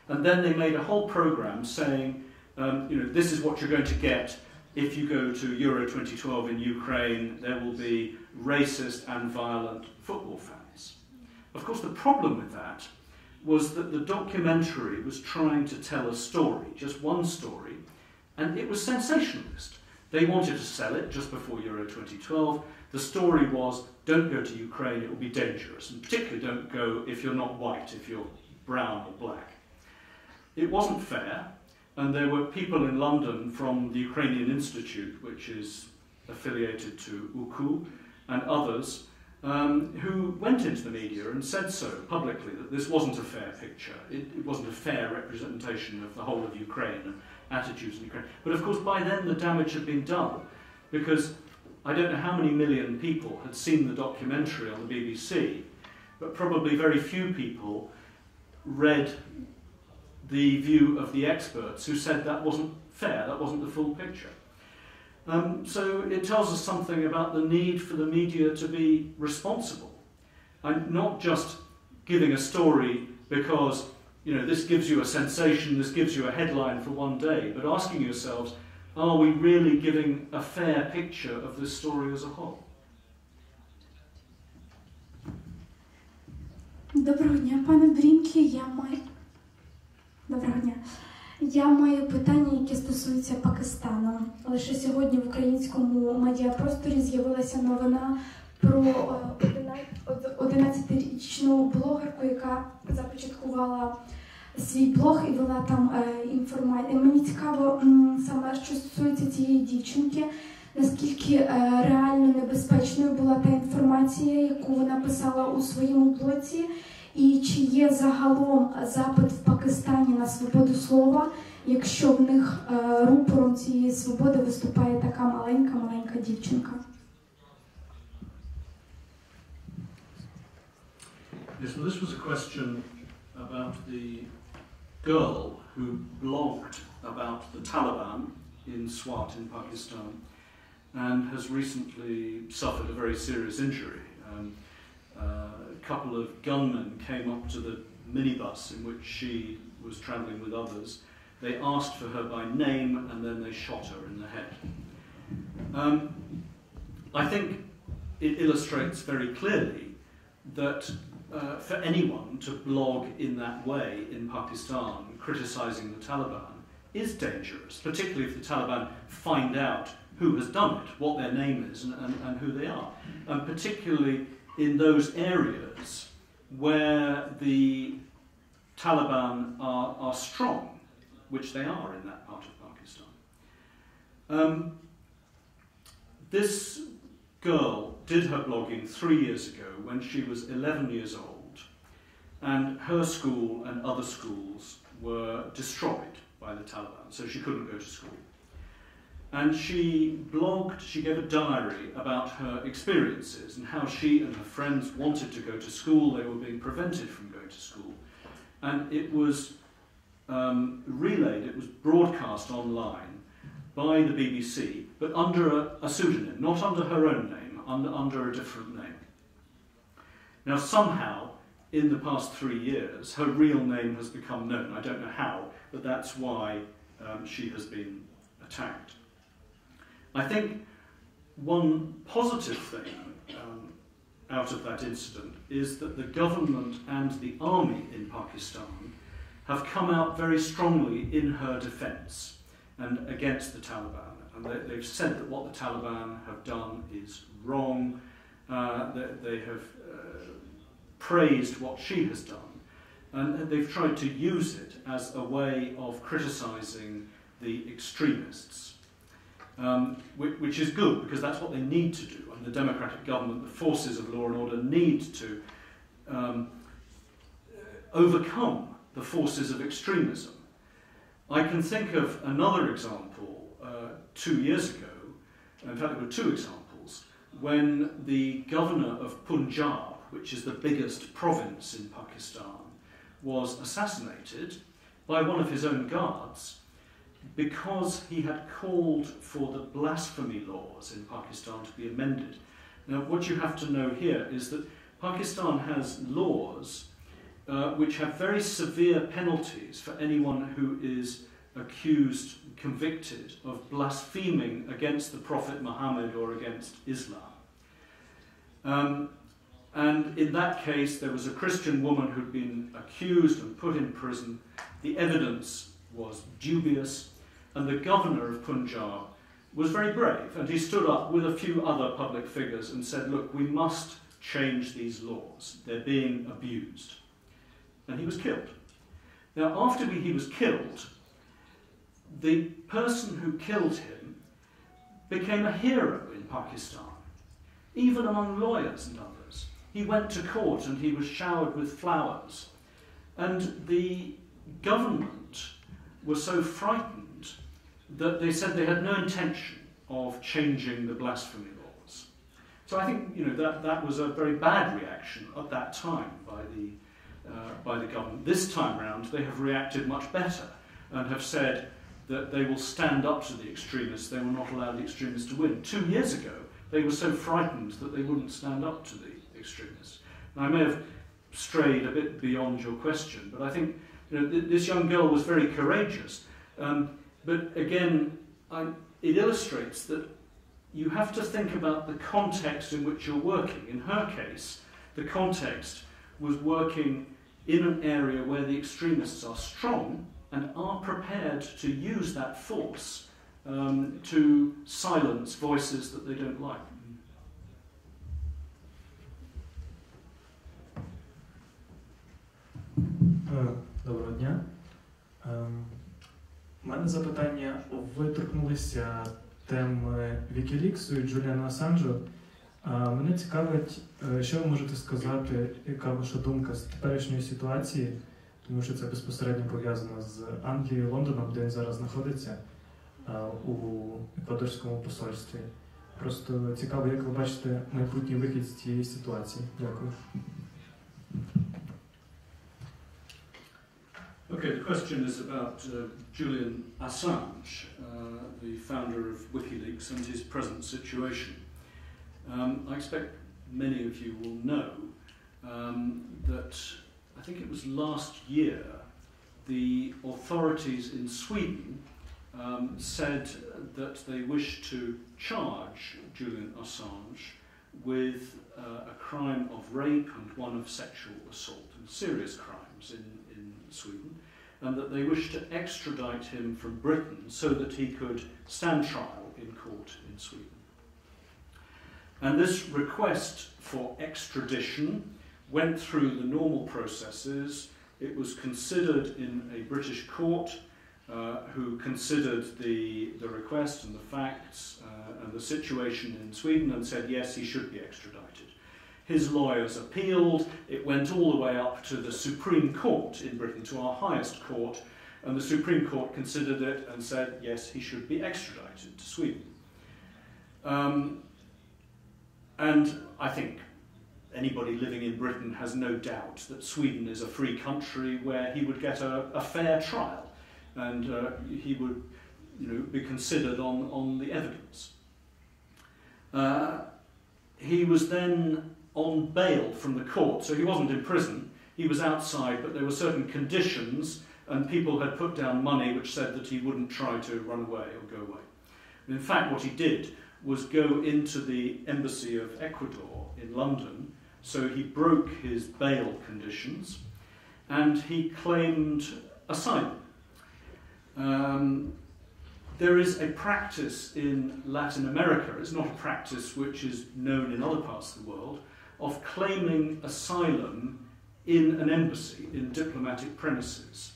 and then they made a whole programme saying, this is what you're going to get if you go to Euro 2012 in Ukraine. There will be racist and violent football fans. Of course, the problem with that was that the documentary was trying to tell a story, just one story, and it was sensationalist. They wanted to sell it just before Euro 2012. The story was, don't go to Ukraine, it will be dangerous, and particularly don't go if you're not white, if you're brown or black. It wasn't fair, and there were people in London from the Ukrainian Institute, which is affiliated to UKUU, and others, who went into the media and said so publicly, that this wasn't a fair picture, it wasn't a fair representation of the whole of Ukraine and attitudes in Ukraine. But of course by then the damage had been done, because I don't know how many million people had seen the documentary on the BBC, but probably very few people read the view of the experts who said that wasn't fair, that wasn't the full picture. So it tells us something about the need for the media to be responsible, and not just giving a story because, you know, this gives you a sensation, this gives you a headline for one day, but asking yourselves, are we really giving a fair picture of this story as a whole? Доброго дня, пане Брінклі. Я маю питання, яке стосується Пакистану. Лише сьогодні в українському медіапросторі з'явилася новина про 11-річну блогерку, яка започаткувала свій блог і вела там інформацію. Мені цікаво саме, що стосується цієї дівчинки, наскільки реально небезпечною була та інформація, яку вона писала у своєму блоці, і чи є загалом запит в Пакистані на свободу слова, якщо в них рупором цієї свободи виступає така маленька дівчинка. Yes, well, this was a question about the girl who blogged about the Taliban in Swat in Pakistan and has recently suffered a very serious injury. A couple of gunmen came up to the minibus in which she was travelling with others. They asked for her by name and then they shot her in the head. I think it illustrates very clearly that for anyone to blog in that way in Pakistan, criticising the Taliban, is dangerous, particularly if the Taliban find out who has done it, what their name is and who they are. And particularly in those areas where the Taliban are strong, which they are in that part of Pakistan. This girl did her blogging 3 years ago when she was 11 years old, and her school and other schools were destroyed by the Taliban, so she couldn't go to school. And she blogged, she gave a diary about her experiences and how she and her friends wanted to go to school, they were being prevented from going to school. And it was relayed, it was broadcast online by the BBC, but under a pseudonym, not under her own name, under a different name. Now somehow, in the past 3 years, her real name has become known. I don't know how, but that's why she has been attacked. I think one positive thing out of that incident is that the government and the army in Pakistan have come out very strongly in her defence and against the Taliban. And they've said that what the Taliban have done is wrong. They have praised what she has done. And they've tried to use it as a way of criticising the extremists. Which is good, because that's what they need to do. And the democratic government, the forces of law and order, need to overcome the forces of extremism. I can think of another example 2 years ago, in fact there were 2 examples, when the governor of Punjab, which is the biggest province in Pakistan, was assassinated by one of his own guards because he had called for the blasphemy laws in Pakistan to be amended. Now, what you have to know here is that Pakistan has laws which have very severe penalties for anyone who is accused, convicted of blaspheming against the Prophet Muhammad or against Islam. And in that case, there was a Christian woman who'd been accused and put in prison. The evidence was dubious, And the governor of Punjab was very brave, and he stood up with a few other public figures and said, look, we must change these laws. They're being abused. And he was killed. Now, after he was killed, the person who killed him became a hero in Pakistan, even among lawyers and others. He went to court and he was showered with flowers. And the government was so frightened that they said they had no intention of changing the blasphemy laws. So I think that was a very bad reaction at that time by the government. This time round, they have reacted much better and have said that they will stand up to the extremists. They will not allow the extremists to win. 2 years ago, they were so frightened that they wouldn't stand up to the extremists. And I may have strayed a bit beyond your question, but I think this young girl was very courageous. But again, it illustrates that you have to think about the context in which you're working. In her case, the context was working in an area where the extremists are strong and are prepared to use that force to silence voices that they don't like. Доброго дня. У мене запитання. Ви торкнулися теми Вікіліксу і Джуліана Асанжу. Мене цікавить, що ви можете сказати, яка ваша думка з теперішньої ситуації, тому що це безпосередньо пов'язано з Англією, Лондоном, де він зараз знаходиться, у еквадорському посольстві. Просто цікаво, як ви бачите майбутній вихід з цієї ситуації. Дякую. Okay, the question is about Julian Assange, the founder of WikiLeaks, and his present situation. I expect many of you will know that I think it was last year the authorities in Sweden said that they wish to charge Julian Assange with a crime of rape and one of sexual assault, and serious crimes in Sweden, and that they wish to extradite him from Britain so that he could stand trial in court in Sweden. And this request for extradition went through the normal processes. It was considered in a British court who considered the request and the facts and the situation in Sweden and said, yes, he should be extradited. His lawyers appealed. It went all the way up to the Supreme Court in Britain, to our highest court, and the Supreme Court considered it and said, yes, he should be extradited to Sweden. And I think anybody living in Britain has no doubt that Sweden is a free country where he would get a fair trial, and he would be considered on the evidence. He was then on bail from the court, so he wasn't in prison, he was outside, but there were certain conditions, and people had put down money which said that he wouldn't try to run away or go away. And in fact, what he did was go into the embassy of Ecuador in London, so he broke his bail conditions, and he claimed asylum. There is a practice in Latin America, it's not a practice which is known in other parts of the world, of claiming asylum in an embassy, in diplomatic premises.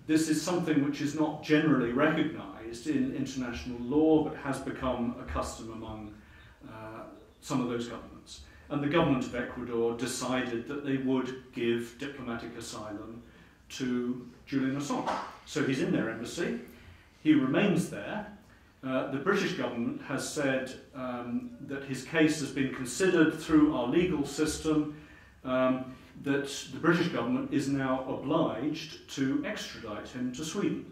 This is something which is not generally recognised in international law, but has become a custom among some of those governments. And the government of Ecuador decided that they would give diplomatic asylum to Julian Assange. So he's in their embassy, he remains there. The British government has said that his case has been considered through our legal system, that the British government is now obliged to extradite him to Sweden.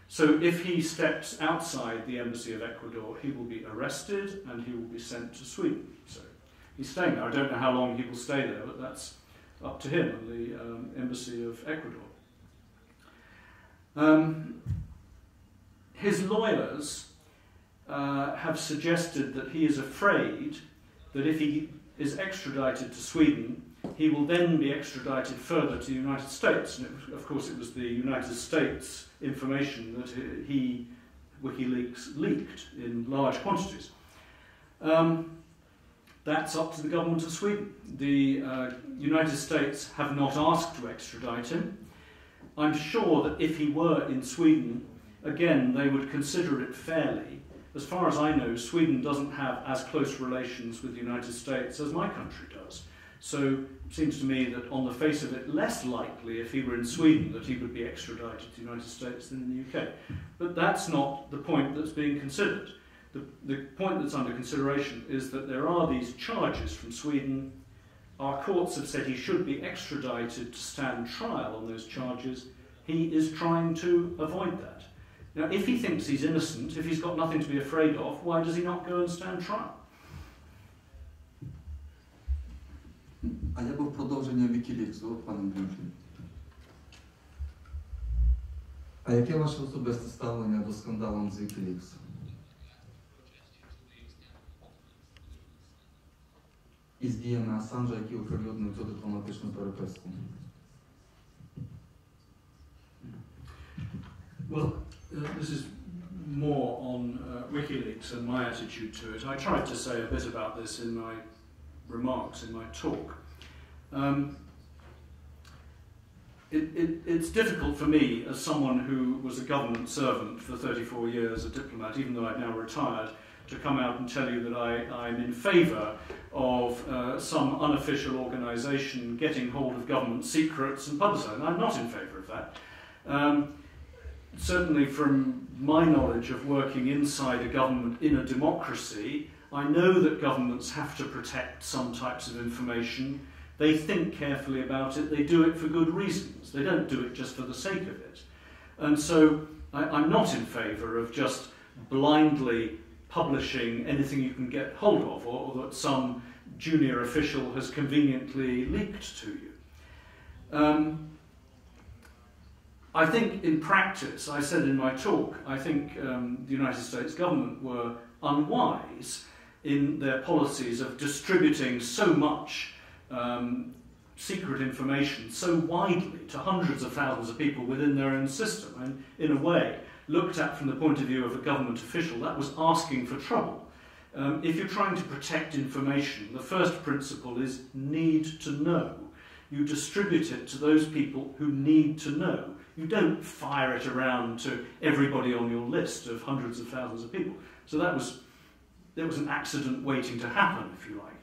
So if he steps outside the embassy of Ecuador, he will be arrested and he will be sent to Sweden. So he's staying there. I don't know how long he will stay there, but that's up to him and the embassy of Ecuador. His lawyers have suggested that he is afraid that if he is extradited to Sweden, he will then be extradited further to the United States. And of course it was the United States information that WikiLeaks leaked in large quantities. That's up to the government of Sweden. The United States have not asked to extradite him. I'm sure that if he were in Sweden, again, they would consider it fairly. As far as I know, Sweden doesn't have as close relations with the United States as my country does. So it seems to me that on the face of it, less likely if he were in Sweden that he would be extradited to the United States than in the UK. But that's not the point that's being considered. The point that's under consideration is that there are these charges from Sweden. Our courts have said he should be extradited to stand trial on those charges. He is trying to avoid that. Now, if he thinks he's innocent, if he's got nothing to be afraid of, why does he not go and stand trial? А як в продовження Вікіліксу, пане Брінклі? А яке ваше особисте ставлення до скандалу з Вікіліксу? І з діями Асанжа, які оприлюднив цю дипломатичну переписку? Well, this is more on WikiLeaks and my attitude to it. I tried to say a bit about this in my remarks, in my talk. It's difficult for me, as someone who was a government servant for 34 years, a diplomat, even though I've now retired, to come out and tell you that I'm in favour of some unofficial organisation getting hold of government secrets and publicising. I'm not in favour of that. Certainly from my knowledge of working inside a government in a democracy, I know that governments have to protect some types of information. They think carefully about it, they do it for good reasons. They don't do it just for the sake of it. And so I'm not in favour of just blindly publishing anything you can get hold of, or that some junior official has conveniently leaked to you. I think in practice, I said in my talk, I think the United States government were unwise in their policies of distributing so much secret information so widely to hundreds of thousands of people within their own system. And in a way, looked at from the point of view of a government official, that was asking for trouble. If you're trying to protect information, the first principle is need to know. You distribute it to those people who need to know. You don't fire it around to everybody on your list of hundreds of thousands of people. So there was an accident waiting to happen, if you like.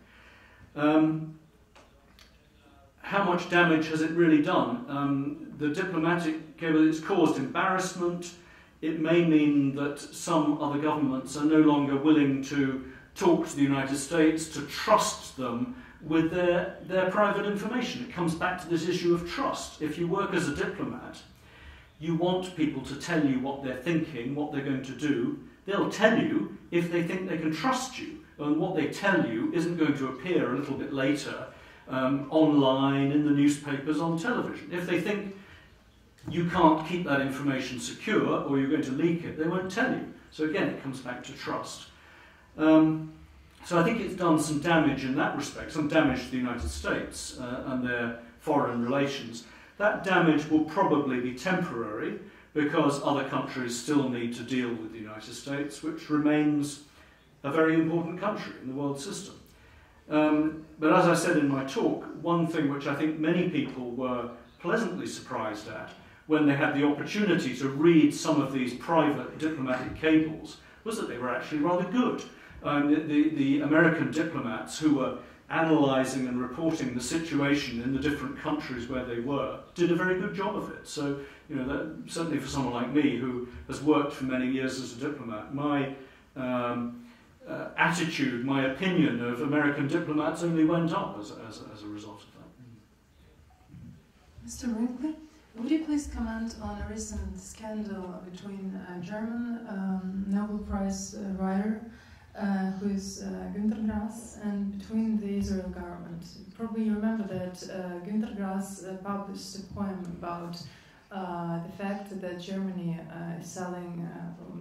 How much damage has it really done? The diplomatic cable, it's caused embarrassment. It may mean that some other governments are no longer willing to talk to the United States, to trust them with their private information. It comes back to this issue of trust. If you work as a diplomat, you want people to tell you what they're thinking, what they're going to do. They'll tell you if they think they can trust you, and what they tell you isn't going to appear a little bit later online, in the newspapers, on television. If they think you can't keep that information secure, or you're going to leak it, they won't tell you. So again, it comes back to trust. So I think it's done some damage in that respect, some damage to the United States and their foreign relations. That damage will probably be temporary, because other countries still need to deal with the United States, which remains a very important country in the world system. But as I said in my talk, one thing which I think many people were pleasantly surprised at when they had the opportunity to read some of these private diplomatic cables was that they were actually rather good. The American diplomats who were analysing and reporting the situation in the different countries where they were did a very good job of it. So, you know, that, certainly for someone like me who has worked for many years as a diplomat, my attitude, my opinion of American diplomats only went up as a result of that. Mr. Brinkley, would you please comment on a recent scandal between a German Nobel Prize writer who is Günter Grass, and between the Israel government? Probably you remember that Günter Grass published a poem about the fact that Germany is selling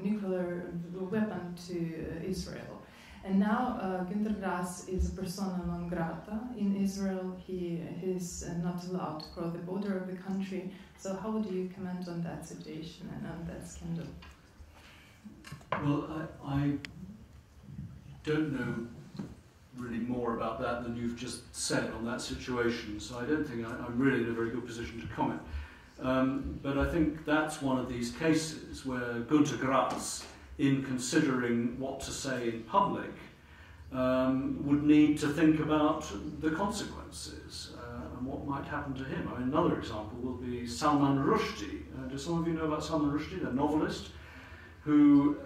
nuclear weapon to Israel. And now Günter Grass is persona non grata. In Israel, he is not allowed to cross the border of the country. So how do you comment on that situation and on that scandal? Well, I don't know really more about that than you've just said on that situation, so I don't think I'm really in a very good position to comment. But I think that's one of these cases where Günter Grass, in considering what to say in public, would need to think about the consequences and what might happen to him. I mean, another example will be Salman Rushdie. Do some of you know about Salman Rushdie, the novelist, who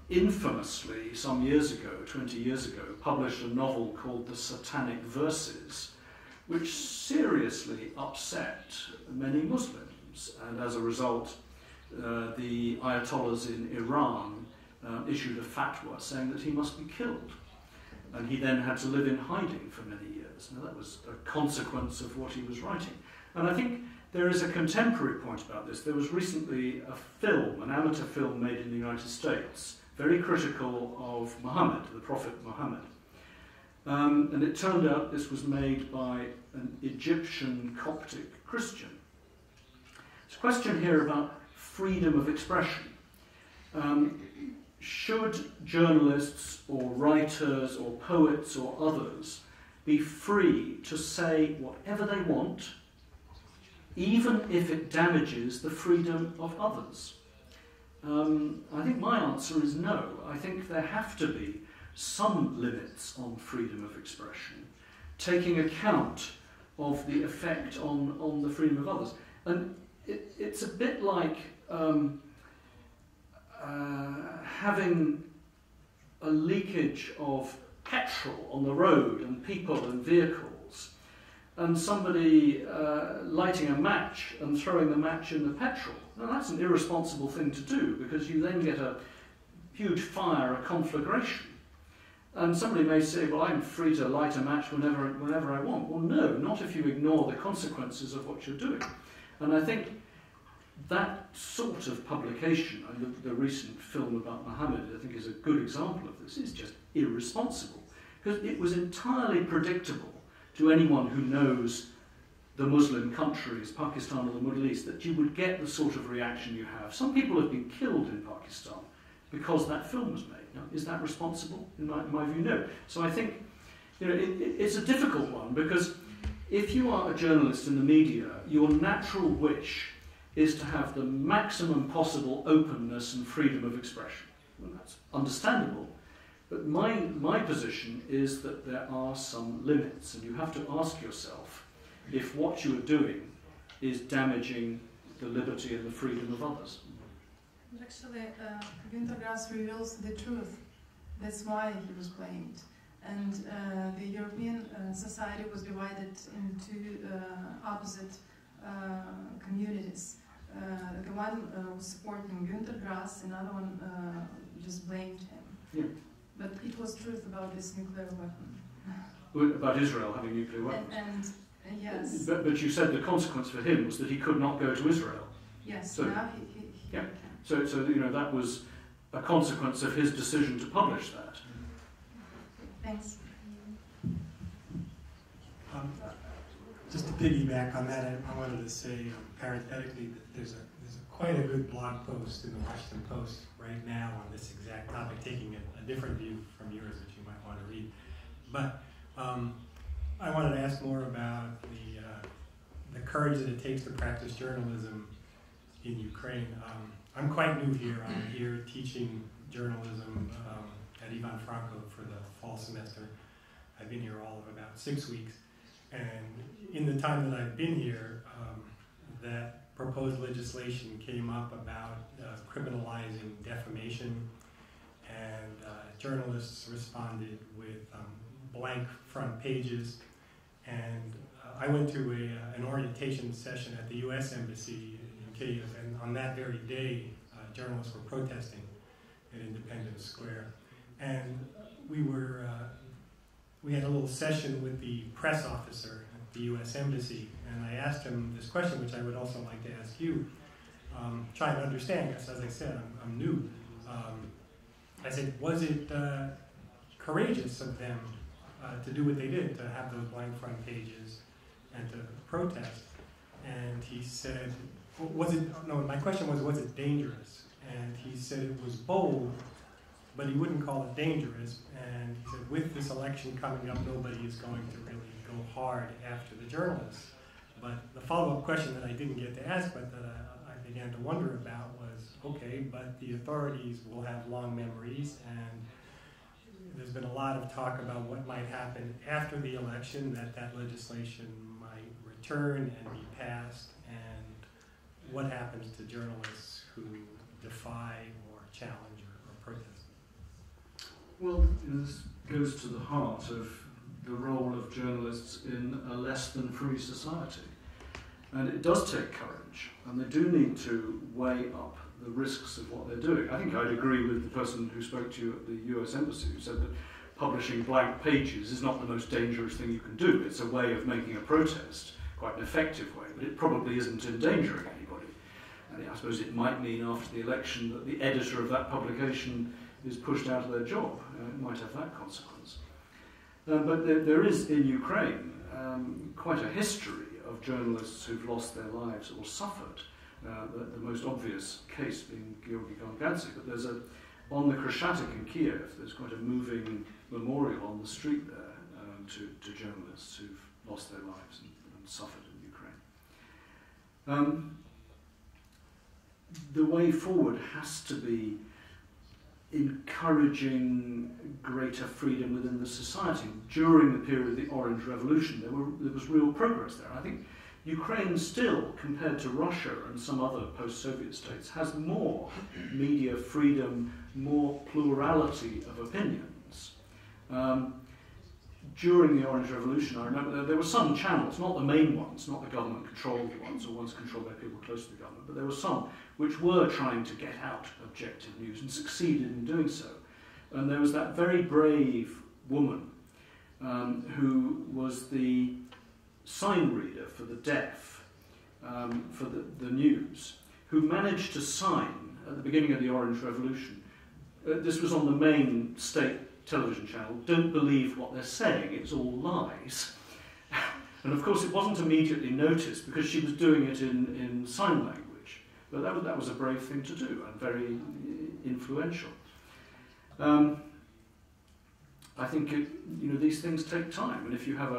infamously, some years ago, 20 years ago, published a novel called The Satanic Verses, which seriously upset many Muslims, and as a result, the Ayatollahs in Iran issued a fatwa saying that he must be killed. And he then had to live in hiding for many years. Now that was a consequence of what he was writing. And I think there is a contemporary point about this. There was recently a film, an amateur film made in the United States, very critical of Muhammad, the Prophet Muhammad. And it turned out this was made by an Egyptian Coptic Christian. There's a question here about freedom of expression. Should journalists or writers or poets or others be free to say whatever they want, even if it damages the freedom of others? I think my answer is no. I think there have to be some limits on freedom of expression, taking account of the effect on the freedom of others. And it's a bit like having a leakage of petrol on the road and people and vehicles, and somebody lighting a match and throwing the match in the petrol. Now that's an irresponsible thing to do, because you then get a huge fire, a conflagration. And somebody may say, well, I'm free to light a match whenever I want. Well, no, not if you ignore the consequences of what you're doing. And I think that sort of publication, and the recent film about Muhammad, I think is a good example of this, is just irresponsible. Because it was entirely predictable to anyone who knows the Muslim countries, Pakistan or the Middle East, that you would get the sort of reaction you have. Some people have been killed in Pakistan because that film was made. Now, is that responsible? In my view, no. So I think it's a difficult one, because if you are a journalist in the media, your natural wish is to have the maximum possible openness and freedom of expression. And that's understandable. But my position is that there are some limits, and you have to ask yourself if what you are doing is damaging the liberty and the freedom of others. But actually, Günter Grass reveals the truth. That's why he was blamed. And the European society was divided into opposite communities. The one was supporting Günter Grass, another one just blamed him. Yeah. But it was truth about this nuclear weapon. About Israel having nuclear weapons. And yes. But you said the consequence for him was that he could not go to Israel. Yes, so, now he yeah. can. So that was a consequence of his decision to publish that. Thanks. Just to piggyback on that, I wanted to say parenthetically that there's quite a good blog post in the Washington Post right now on this exact topic, taking a different view from yours that you might want to read. But I wanted to ask more about the courage that it takes to practice journalism in Ukraine. I'm quite new here. I'm here teaching journalism at Ivan Franko for the fall semester. I've been here all of about 6 weeks. And in the time that I've been here, that proposed legislation came up about criminalizing defamation, and journalists responded with blank front pages. And I went to an orientation session at the U.S. Embassy in Kyiv, and on that very day, journalists were protesting at Independence Square. And we had a little session with the press officer at the U.S. Embassy, and I asked him this question, which I would also like to ask you, trying to understand, because as I said, I'm new. I said, was it courageous of them to do what they did, to have those blank front pages and to protest. And he said, my question was it dangerous? And he said it was bold, but he wouldn't call it dangerous. And he said, with this election coming up, nobody is going to really go hard after the journalists. But the follow-up question that I didn't get to ask, but that I began to wonder about was, okay, but the authorities will have long memories, and there's been a lot of talk about what might happen after the election, that legislation might return and be passed, and what happens to journalists who defy or challenge or protest. Well, this goes to the heart of the role of journalists in a less than free society. And it does take courage, and they do need to weigh up the risks of what they're doing. I think I'd agree with the person who spoke to you at the US Embassy, who said that publishing blank pages is not the most dangerous thing you can do. It's a way of making a protest, quite an effective way, but it probably isn't endangering anybody. And I suppose it might mean after the election that the editor of that publication is pushed out of their job. It might have that consequence. But there is in Ukraine quite a history of journalists who've lost their lives or suffered. The most obvious case being Georgy Gongadze, but there's on the Khreshchatyk in Kiev, there's quite a moving memorial on the street there to journalists who've lost their lives and suffered in Ukraine. The way forward has to be encouraging greater freedom within the society. During the period of the Orange Revolution, there was real progress there. I think Ukraine still, compared to Russia and some other post-Soviet states, has more media freedom, more plurality of opinions. During the Orange Revolution, I remember there were some channels, not the main ones, not the government-controlled ones, or ones controlled by people close to the government, but there were some which were trying to get out objective news and succeeded in doing so. And there was that very brave woman who was the sign reader for the deaf, for the news, who managed to sign at the beginning of the Orange Revolution. This was on the main state television channel. Don't believe what they're saying, it's all lies. And of course it wasn't immediately noticed because she was doing it in sign language. But that was a brave thing to do and very influential. I think these things take time, and if you have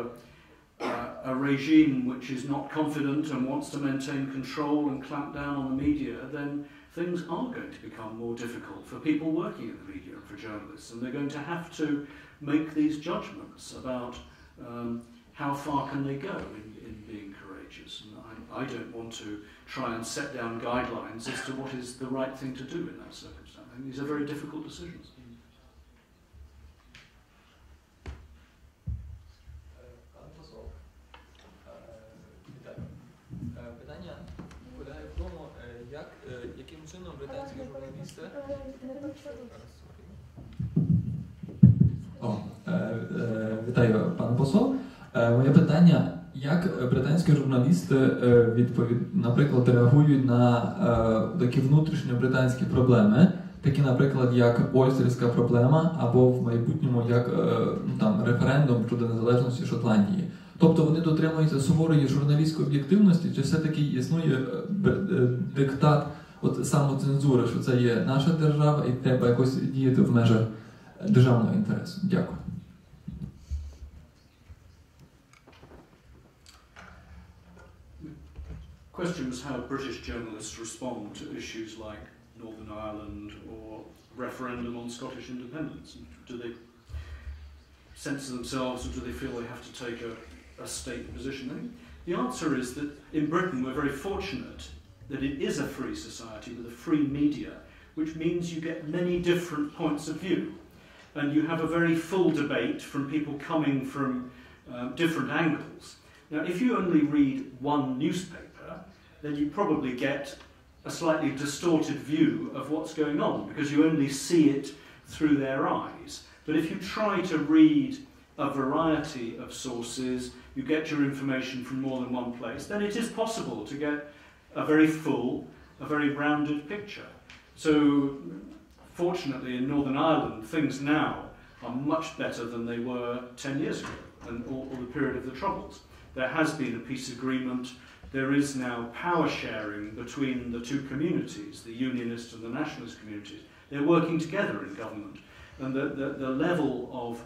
a regime which is not confident and wants to maintain control and clamp down on the media, then things are going to become more difficult for people working in the media and for journalists, and they're going to have to make these judgments about how far can they go in being courageous. And I don't want to try and set down guidelines as to what is the right thing to do in that circumstance. I think these are very difficult decisions. Питання полягає в тому, яким чином британські журналісти... Вітаю, пане посол. Моє питання, як британські журналісти, наприклад, реагують на такі внутрішньобританські проблеми, такі, наприклад, як ойстерська проблема, або в майбутньому як референдум щодо незалежності Шотландії. Тобто вони дотримуються суворої журналістської об'єктивності, чи все-таки існує диктат самоцензури, що це є наша держава і треба якось діяти в межах державного інтересу? Дякую. The question was how British journalists respond to issues like Northern Ireland or referendum on Scottish independence. Do they censor themselves, or do they feel they have to take a state position? I think the answer is that in Britain we're very fortunate that it is a free society with a free media, which means you get many different points of view. And you have a very full debate from people coming from different angles. Now, if you only read one newspaper, then you probably get a slightly distorted view of what's going on, because you only see it through their eyes. But if you try to read a variety of sources, you get your information from more than one place, then it is possible to get a very full, a very rounded picture. So, fortunately in Northern Ireland, things now are much better than they were 10 years ago, and or the period of the Troubles. There has been a peace agreement. There is now power sharing between the two communities, the unionist and the nationalist communities. They're working together in government. And the level of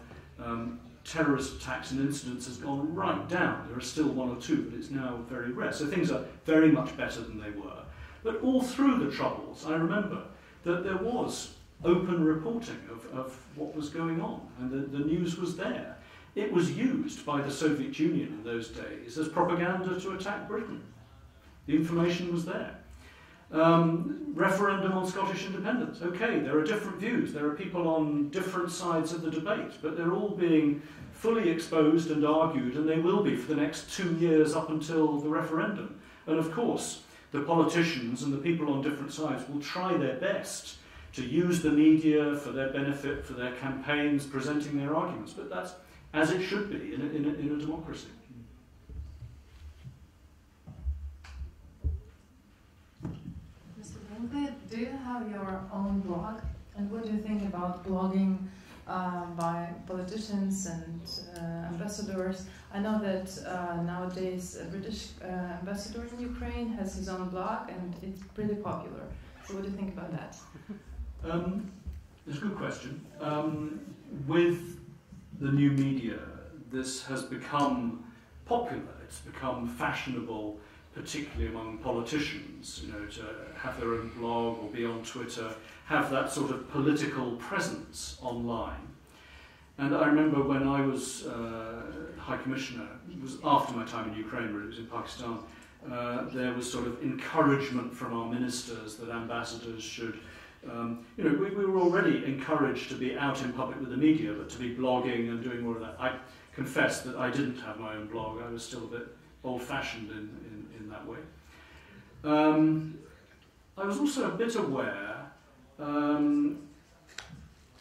terrorist attacks and incidents has gone right down. There are still one or two, but it's now very rare. So things are very much better than they were. But all through the Troubles, I remember that there was open reporting of what was going on, and the news was there. It was used by the Soviet Union in those days as propaganda to attack Britain. The information was there. Referendum on Scottish independence. Okay, there are different views. There are people on different sides of the debate, but they're all being fully exposed and argued, and they will be for the next 2 years up until the referendum. And of course, the politicians and the people on different sides will try their best to use the media for their benefit, for their campaigns, presenting their arguments. But that's as it should be in a democracy. Mr. Brinkley, do you have your own blog? And what do you think about blogging by politicians and ambassadors? I know that nowadays a British ambassador in Ukraine has his own blog, and it's pretty popular. So what do you think about that? It's a good question. With the new media, this has become popular. It's become fashionable, particularly among politicians, you know, to have their own blog or be on Twitter, have that sort of political presence online. And I remember when I was High Commissioner, it was after my time in Ukraine, but it was in Pakistan, there was sort of encouragement from our ministers that ambassadors should, you know, we were already encouraged to be out in public with the media, but to be blogging and doing more of that. I confess that I didn't have my own blog. I was still a bit old-fashioned in that way. I was also a bit aware,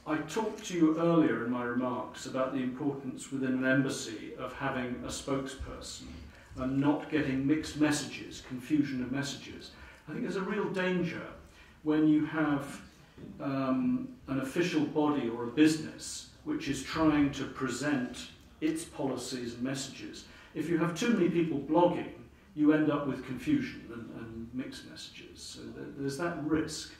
I talked to you earlier in my remarks about the importance within an embassy of having a spokesperson and not getting mixed messages, confusion of messages. I think there's a real danger when you have an official body or a business which is trying to present its policies and messages. If you have too many people blogging, you end up with confusion and mixed messages. So there's that risk.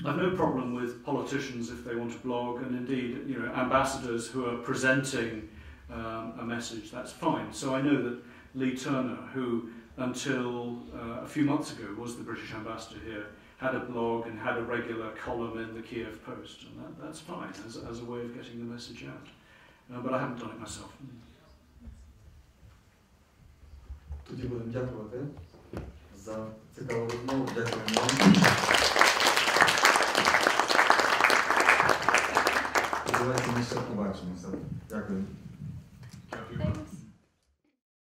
I've no problem with politicians if they want to blog, and indeed, you know, ambassadors who are presenting a message, that's fine. So I know that Lee Turner, who until a few months ago was the British ambassador here, had a blog and had a regular column in the Kiev Post, and that's fine as a way of getting the message out. But I haven't done it myself. Тоді будемо дякувати за цікаву розмову. Дякуємо вам. Сподіваюся, ми ще побачимося. Дякую.